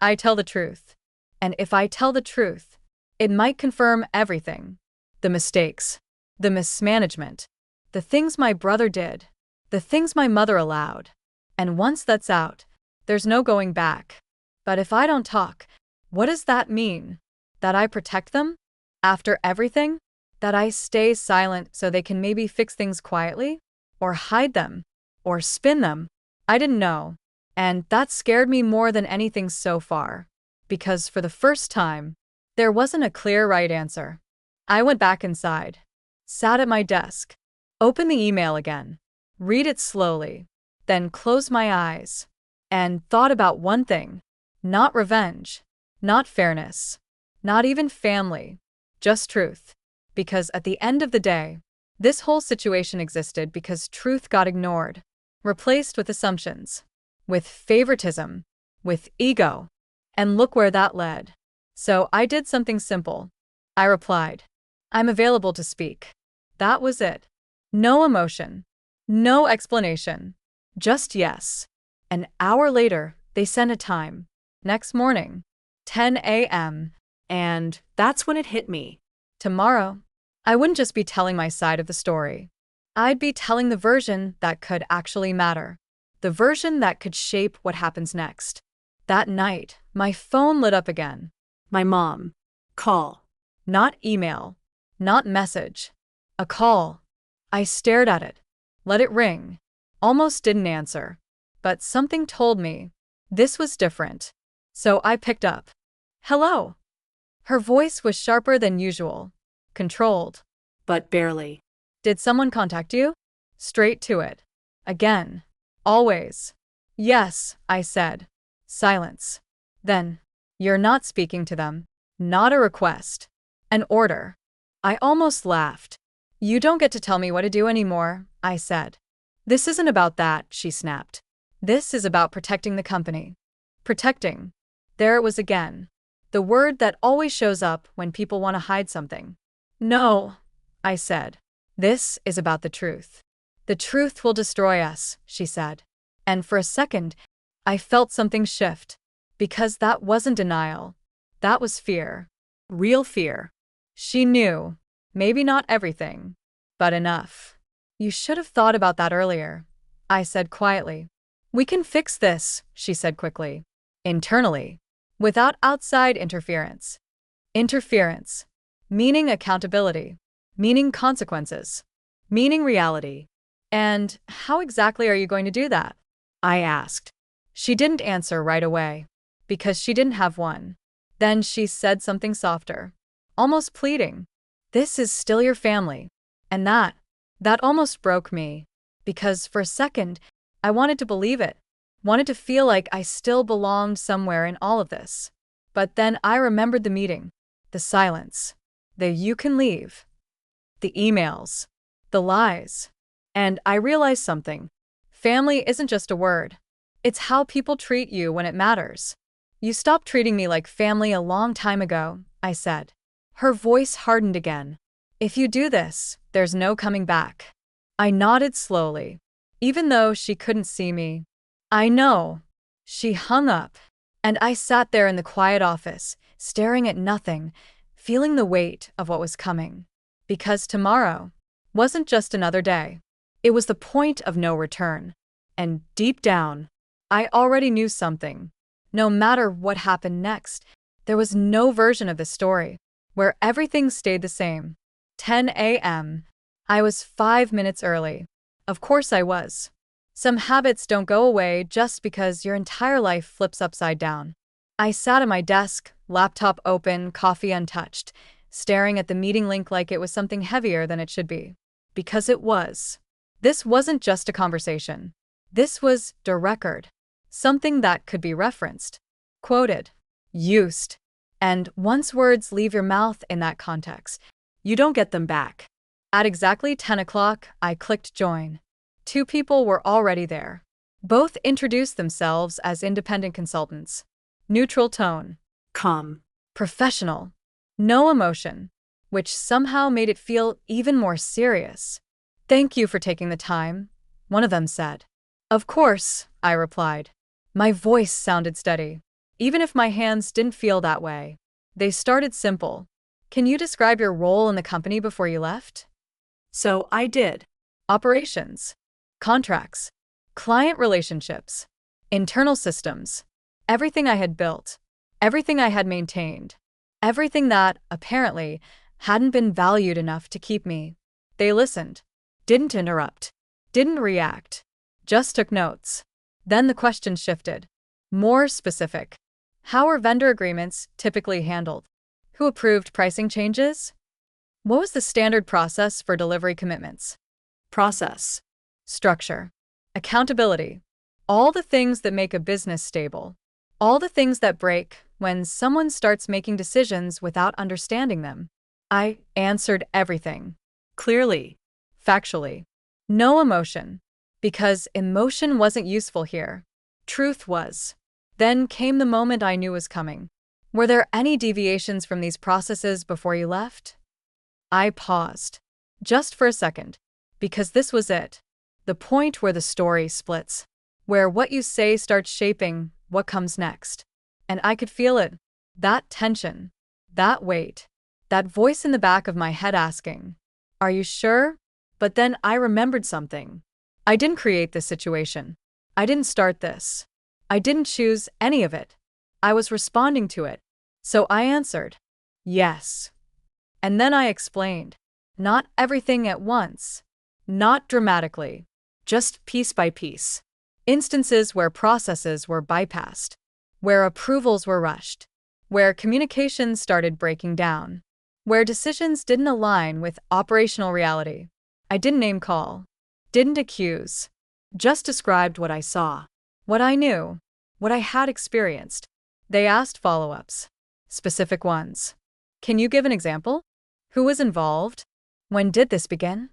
I tell the truth. And if I tell the truth, it might confirm everything. The mistakes, the mismanagement, the things my brother did, the things my mother allowed. And once that's out, there's no going back. But if I don't talk, what does that mean? That I protect them? After everything? That I stay silent so they can maybe fix things quietly? Or hide them? Or spin them? I didn't know. And that scared me more than anything so far. Because for the first time, there wasn't a clear right answer. I went back inside, sat at my desk, opened the email again, read it slowly, then closed my eyes, and thought about one thing: not revenge, not fairness, not even family, just truth. Because at the end of the day, this whole situation existed because truth got ignored, replaced with assumptions, with favoritism, with ego. And look where that led. So I did something simple. I replied, I'm available to speak. That was it. No emotion. No explanation. Just yes. An hour later, they sent a time. Next morning, 10 a.m. And that's when it hit me. Tomorrow, I wouldn't just be telling my side of the story. I'd be telling the version that could actually matter. The version that could shape what happens next. That night, my phone lit up again. My mom. Call. Not email. Not message. A call. I stared at it. Let it ring. Almost didn't answer. But something told me this was different. So I picked up. Hello. Her voice was sharper than usual. Controlled. But barely. Did someone contact you? Straight to it. Again. Always. Yes, I said. Silence. Then, you're not speaking to them. Not a request. An order. I almost laughed. You don't get to tell me what to do anymore, I said. This isn't about that, she snapped. This is about protecting the company. Protecting. There it was again. The word that always shows up when people want to hide something. No, I said. This is about the truth. The truth will destroy us, she said. And for a second, I felt something shift. Because that wasn't denial. That was fear. Real fear. She knew. Maybe not everything. But enough. You should have thought about that earlier, I said quietly. We can fix this, she said quickly. Internally. Without outside interference. Interference. Meaning accountability. Meaning consequences. Meaning reality. And how exactly are you going to do that? I asked. She didn't answer right away. Because she didn't have one. Then she said something softer. Almost pleading. This is still your family. And that almost broke me. Because for a second, I wanted to believe it. Wanted to feel like I still belonged somewhere in all of this. But then I remembered the meeting. The silence. The you can leave. The emails. The lies. And I realized something. Family isn't just a word. It's how people treat you when it matters. You stopped treating me like family a long time ago, I said. Her voice hardened again. If you do this, there's no coming back. I nodded slowly, even though she couldn't see me. I know. She hung up, and I sat there in the quiet office, staring at nothing, feeling the weight of what was coming. Because tomorrow wasn't just another day. It was the point of no return. And deep down, I already knew something. No matter what happened next, there was no version of the story where everything stayed the same. 10 a.m. I was 5 minutes early. Of course I was. Some habits don't go away just because your entire life flips upside down. I sat at my desk, laptop open, coffee untouched, staring at the meeting link like it was something heavier than it should be. Because it was. This wasn't just a conversation. This was the record. Something that could be referenced, quoted, used. And once words leave your mouth in that context, you don't get them back. At exactly 10 o'clock, I clicked join. 2 people were already there. Both introduced themselves as independent consultants. Neutral tone. Calm. Professional. No emotion. Which somehow made it feel even more serious. Thank you for taking the time, one of them said. Of course, I replied. My voice sounded steady, even if my hands didn't feel that way. They started simple. Can you describe your role in the company before you left? So I did. Operations, contracts, client relationships, internal systems, everything I had built, everything I had maintained, everything that, apparently, hadn't been valued enough to keep me. They listened, didn't interrupt, didn't react, just took notes. Then the question shifted. More specific. How are vendor agreements typically handled? Who approved pricing changes? What was the standard process for delivery commitments? Process. Structure. Accountability. All the things that make a business stable. All the things that break when someone starts making decisions without understanding them. I answered everything. Clearly. Factually. No emotion. Because emotion wasn't useful here. Truth was. Then came the moment I knew was coming. Were there any deviations from these processes before you left? I paused. Just for a second. Because this was it. The point where the story splits. Where what you say starts shaping what comes next. And I could feel it. That tension. That weight. That voice in the back of my head asking, "Are you sure?" But then I remembered something. I didn't create this situation. I didn't start this. I didn't choose any of it. I was responding to it. So I answered, yes. And then I explained. Not everything at once. Not dramatically. Just piece by piece. Instances where processes were bypassed. Where approvals were rushed. Where communication started breaking down. Where decisions didn't align with operational reality. I didn't name call. Didn't accuse. Just described what I saw. What I knew. What I had experienced. They asked follow-ups. Specific ones. Can you give an example? Who was involved? When did this begin?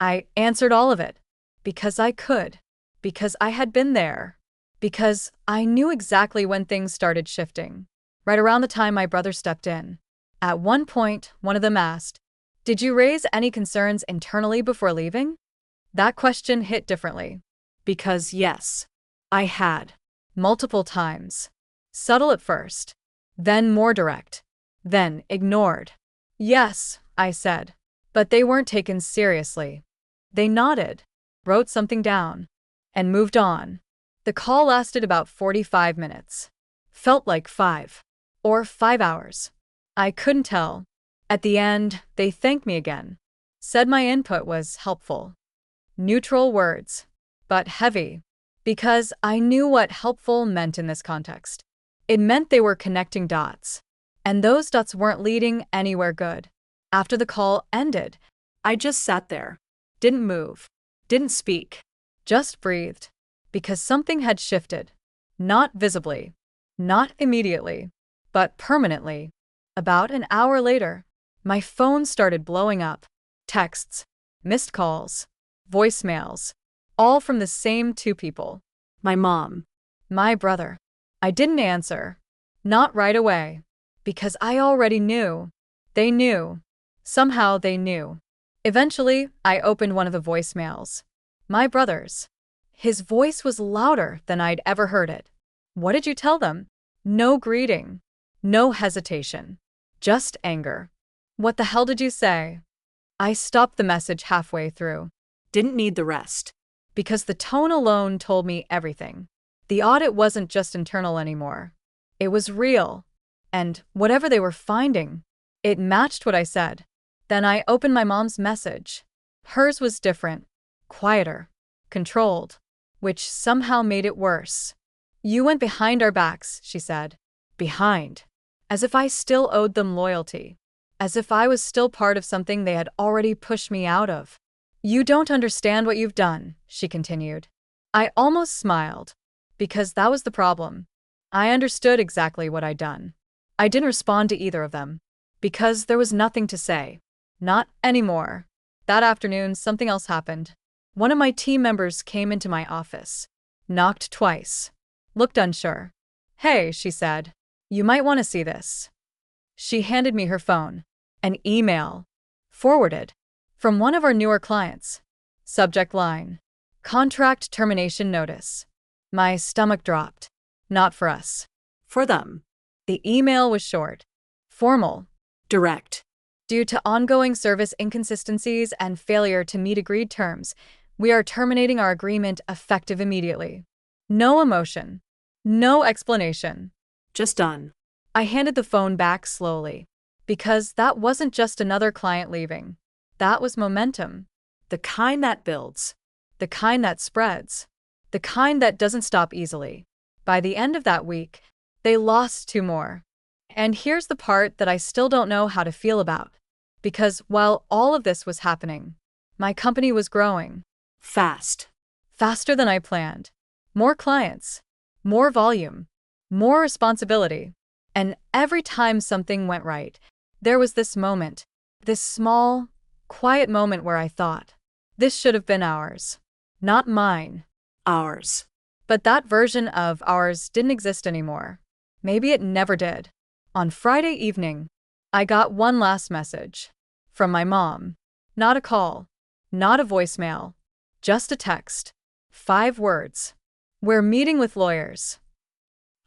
I answered all of it. Because I could. Because I had been there. Because I knew exactly when things started shifting. Right around the time my brother stepped in. At one point, one of them asked, "Did you raise any concerns internally before leaving?" That question hit differently. Because yes, I had. Multiple times. Subtle at first. Then more direct. Then ignored. Yes, I said. But they weren't taken seriously. They nodded, wrote something down, and moved on. The call lasted about 45 minutes. Felt like 5. Or 5 hours. I couldn't tell. At the end, they thanked me again. Said my input was helpful. Neutral words. But heavy. Because I knew what helpful meant in this context. It meant they were connecting dots. And those dots weren't leading anywhere good. After the call ended, I just sat there. didn't move, didn't speak, just breathed. Because something had shifted. Not visibly. Not immediately. But permanently. About an hour later, my phone started blowing up. Texts, missed calls, voicemails, all from the same 2 people. My mom. My brother. I didn't answer. Not right away. Because I already knew. They knew. Somehow they knew. Eventually, I opened one of the voicemails. My brother's. His voice was louder than I'd ever heard it. What did you tell them? No greeting. No hesitation. Just anger. What the hell did you say? I stopped the message halfway through. Didn't need the rest. Because the tone alone told me everything. The audit wasn't just internal anymore. It was real. And whatever they were finding, it matched what I said. Then I opened my mom's message. Hers was different. Quieter. Controlled. Which somehow made it worse. You went behind our backs, she said. Behind. As if I still owed them loyalty. As if I was still part of something they had already pushed me out of. You don't understand what you've done, she continued. I almost smiled. Because that was the problem. I understood exactly what I'd done. I didn't respond to either of them. Because there was nothing to say. Not anymore. That afternoon, something else happened. One of my team members came into my office. Knocked twice. Looked unsure. Hey, she said. You might want to see this. She handed me her phone. An email. Forwarded. From one of our newer clients. Subject line. Contract termination notice. My stomach dropped. Not for us. For them. The email was short. Formal. Direct. Due to ongoing service inconsistencies and failure to meet agreed terms, we are terminating our agreement effective immediately. No emotion. No explanation. Just done. I handed the phone back slowly. Because that wasn't just another client leaving. That was momentum. The kind that builds. The kind that spreads. The kind that doesn't stop easily. By the end of that week, they lost 2 more. And here's the part that I still don't know how to feel about. Because while all of this was happening, my company was growing. Fast. Faster than I planned. More clients. More volume. More responsibility. And every time something went right, there was this moment. This small, quiet moment where I thought, this should have been ours. Not mine. Ours. But that version of ours didn't exist anymore. Maybe it never did. On Friday evening, I got one last message. From my mom. Not a call. Not a voicemail. Just a text. 5 words. We're meeting with lawyers.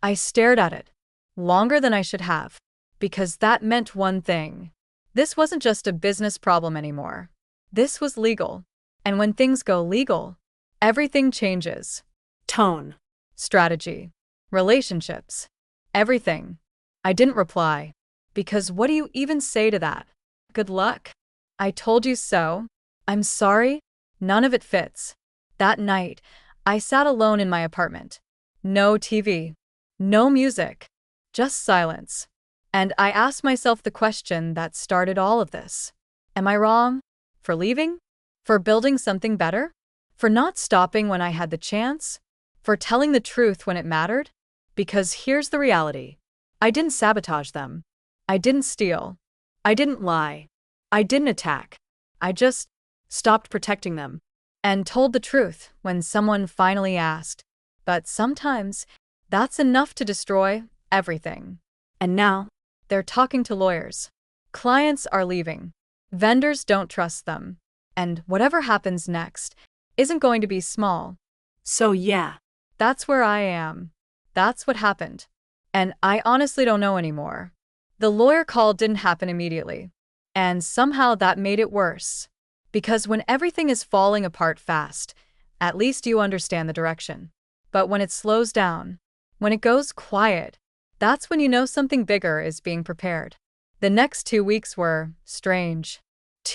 I stared at it. Longer than I should have. Because that meant one thing. This wasn't just a business problem anymore. This was legal. And when things go legal, everything changes. Tone. Strategy. Relationships. Everything. I didn't reply. Because what do you even say to that? Good luck? I told you so. I'm sorry. None of it fits. That night, I sat alone in my apartment. No TV. No music. Just silence. And I asked myself the question that started all of this. Am I wrong? For leaving? For building something better? For not stopping when I had the chance? For telling the truth when it mattered? Because here's the reality. I didn't sabotage them. I didn't steal. I didn't lie. I didn't attack. I just stopped protecting them and told the truth when someone finally asked. But sometimes that's enough to destroy everything. And now, They're talking to lawyers. Clients are leaving. Vendors don't trust them. And whatever happens next isn't going to be small. so yeah, That's where I am. That's what happened. And I honestly don't know anymore. The lawyer call didn't happen immediately. And somehow that made it worse. Because when everything is falling apart fast, at least you understand the direction. But when it slows down, when it goes quiet, that's when you know something bigger is being prepared. The next 2 weeks were strange.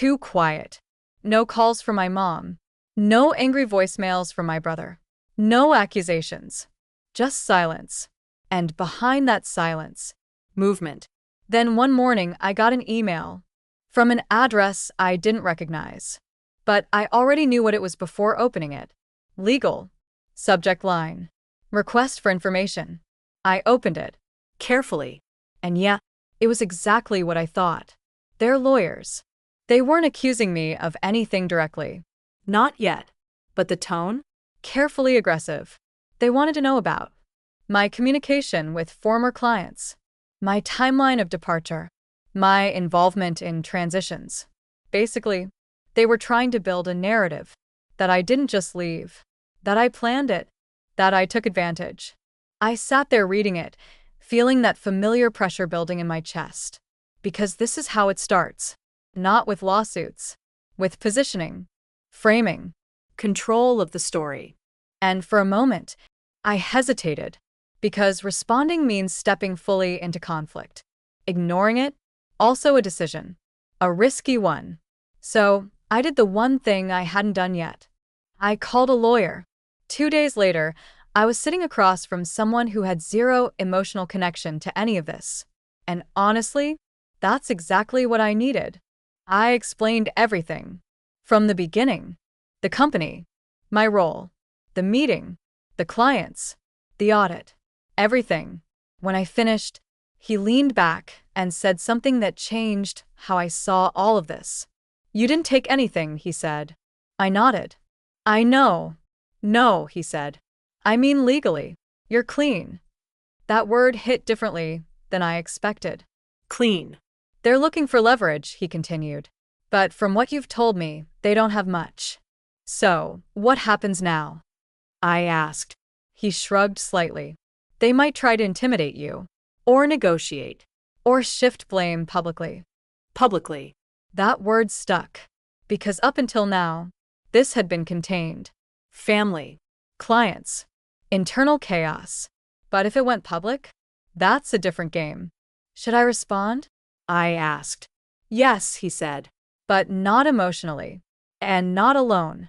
Too quiet. No calls from my mom. No angry voicemails from my brother. No accusations. Just silence. And behind that silence, movement. Then one morning I got an email from an address I didn't recognize. But I already knew what it was before opening it. Legal. Subject line. Request for information. I opened it. carefully. And yeah, it was exactly what I thought. They're lawyers. They weren't accusing me of anything directly. Not yet. But the tone? Carefully aggressive. They wanted to know about my communication with former clients, my timeline of departure, my involvement in transitions. Basically, they were trying to build a narrative that I didn't just leave, that I planned it, that I took advantage. I sat there reading it, feeling that familiar pressure building in my chest. Because this is how it starts. Not with lawsuits, with positioning, framing, Control of the story. and for a moment, I hesitated, because responding means stepping fully into conflict. Ignoring it, also a decision, a risky one. So, I did the one thing I hadn't done yet. I called a lawyer. 2 days later, I was sitting across from someone who had zero emotional connection to any of this. And honestly, that's exactly what I needed. I explained everything. From the beginning. The company, my role, the meeting, the clients, the audit, everything. When I finished, he leaned back and said something that changed how I saw all of this. You didn't take anything, he said. I nodded. I know. No, he said. I mean legally. You're clean. That word hit differently than I expected. Clean. They're looking for leverage, he continued. But from what you've told me, they don't have much. So, what happens now? I asked. He shrugged slightly. They might try to intimidate you, Or negotiate. or shift blame publicly. Publicly. That word stuck. Because up until now, this had been contained. Family. Clients. Internal chaos. But if it went public, that's a different game. Should I respond? I asked. Yes, he said. But not emotionally. And not alone.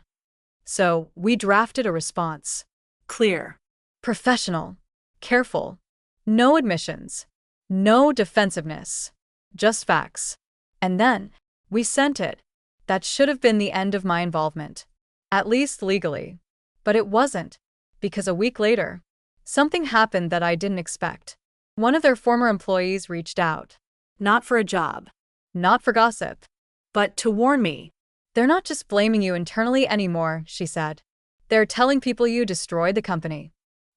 So, we drafted a response. Clear. Professional. Careful. No admissions. No defensiveness. Just facts. And then, we sent it. That should have been the end of my involvement. At least legally. But it wasn't. Because a week later, something happened that I didn't expect. One of their former employees reached out. Not for a job. Not for gossip. But to warn me. They're not just blaming you internally anymore, she said. They're telling people you destroyed the company.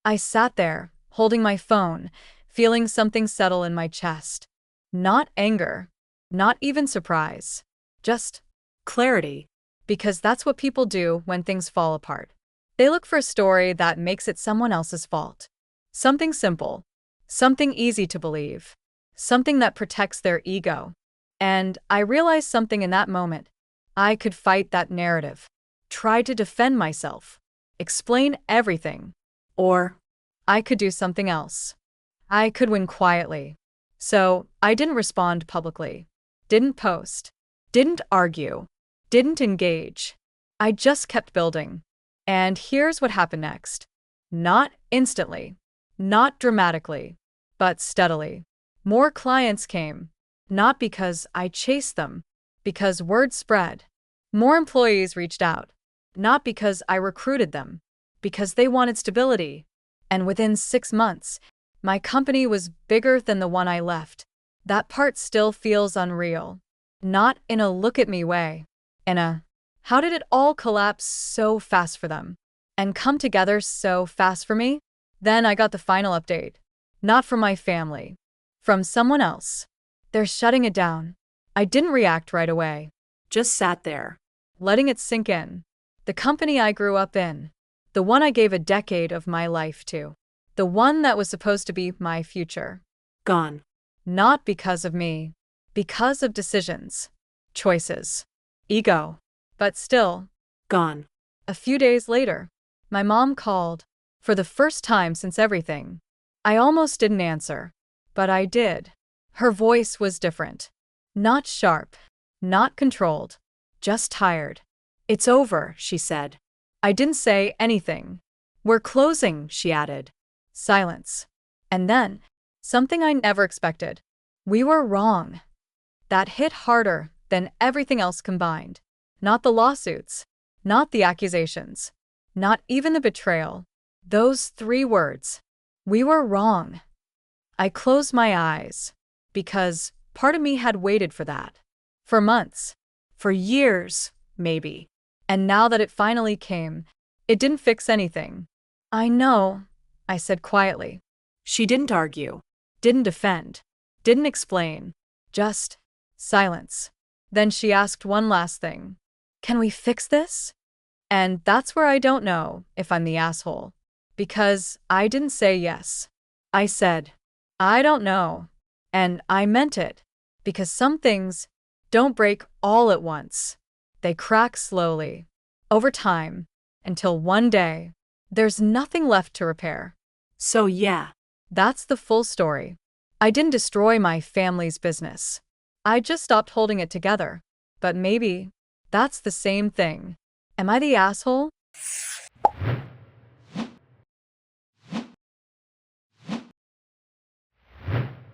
I sat there, holding my phone, feeling something settle in my chest. Not anger. Not even surprise. Just Clarity. because that's what people do when things fall apart. They look for a story that makes it someone else's fault. Something simple. Something easy to believe. Something that protects their ego. And I realized something in that moment. I could fight that narrative. Try to defend myself. Explain everything. Or I could do something else. I could win quietly. So, I didn't respond publicly. Didn't post. Didn't argue. Didn't engage. I just kept building. And here's what happened next. Not instantly. Not dramatically. But steadily. More clients came. Not because I chased them. Because word spread. More employees reached out. Not because I recruited them. Because they wanted stability. And within 6 months, My company was bigger than the one I left. That part still feels unreal. Not in a look at me way. In a, how did it all collapse so fast for them? And come together so fast for me? Then I got the final update. Not from my family. From someone else. They're shutting it down. I didn't react right away. Just sat there. Letting it sink in. The company I grew up in. The one I gave a decade of my life to. The one that was supposed to be my future. Gone. Not because of me. Because of decisions. Choices. Ego. But still. Gone. A few days later, my mom called. For the first time since everything. I almost didn't answer. But I did. Her voice was different. Not sharp. Not controlled. Just tired. "It's over," she said. I didn't say anything. "We're closing," she added. Silence. And then, something I never expected. We were wrong. That hit harder than everything else combined. Not the lawsuits. Not the accusations. Not even the betrayal. Those 3 words. We were wrong. I closed my eyes. Because part of me had waited for that. For months. For years, maybe. And now that it finally came, it didn't fix anything. "I know," I said quietly. She didn't argue. Didn't defend. Didn't explain. Just silence. Then she asked one last thing. "Can we fix this?" And that's where I don't know if I'm the asshole. Because I didn't say yes. I said, "I don't know." And I meant it. Because some things don't break all at once. They crack slowly. Over time. Until one day, there's nothing left to repair. So yeah. That's the full story. I didn't destroy my family's business. I just stopped holding it together. But maybe that's the same thing. Am I the asshole?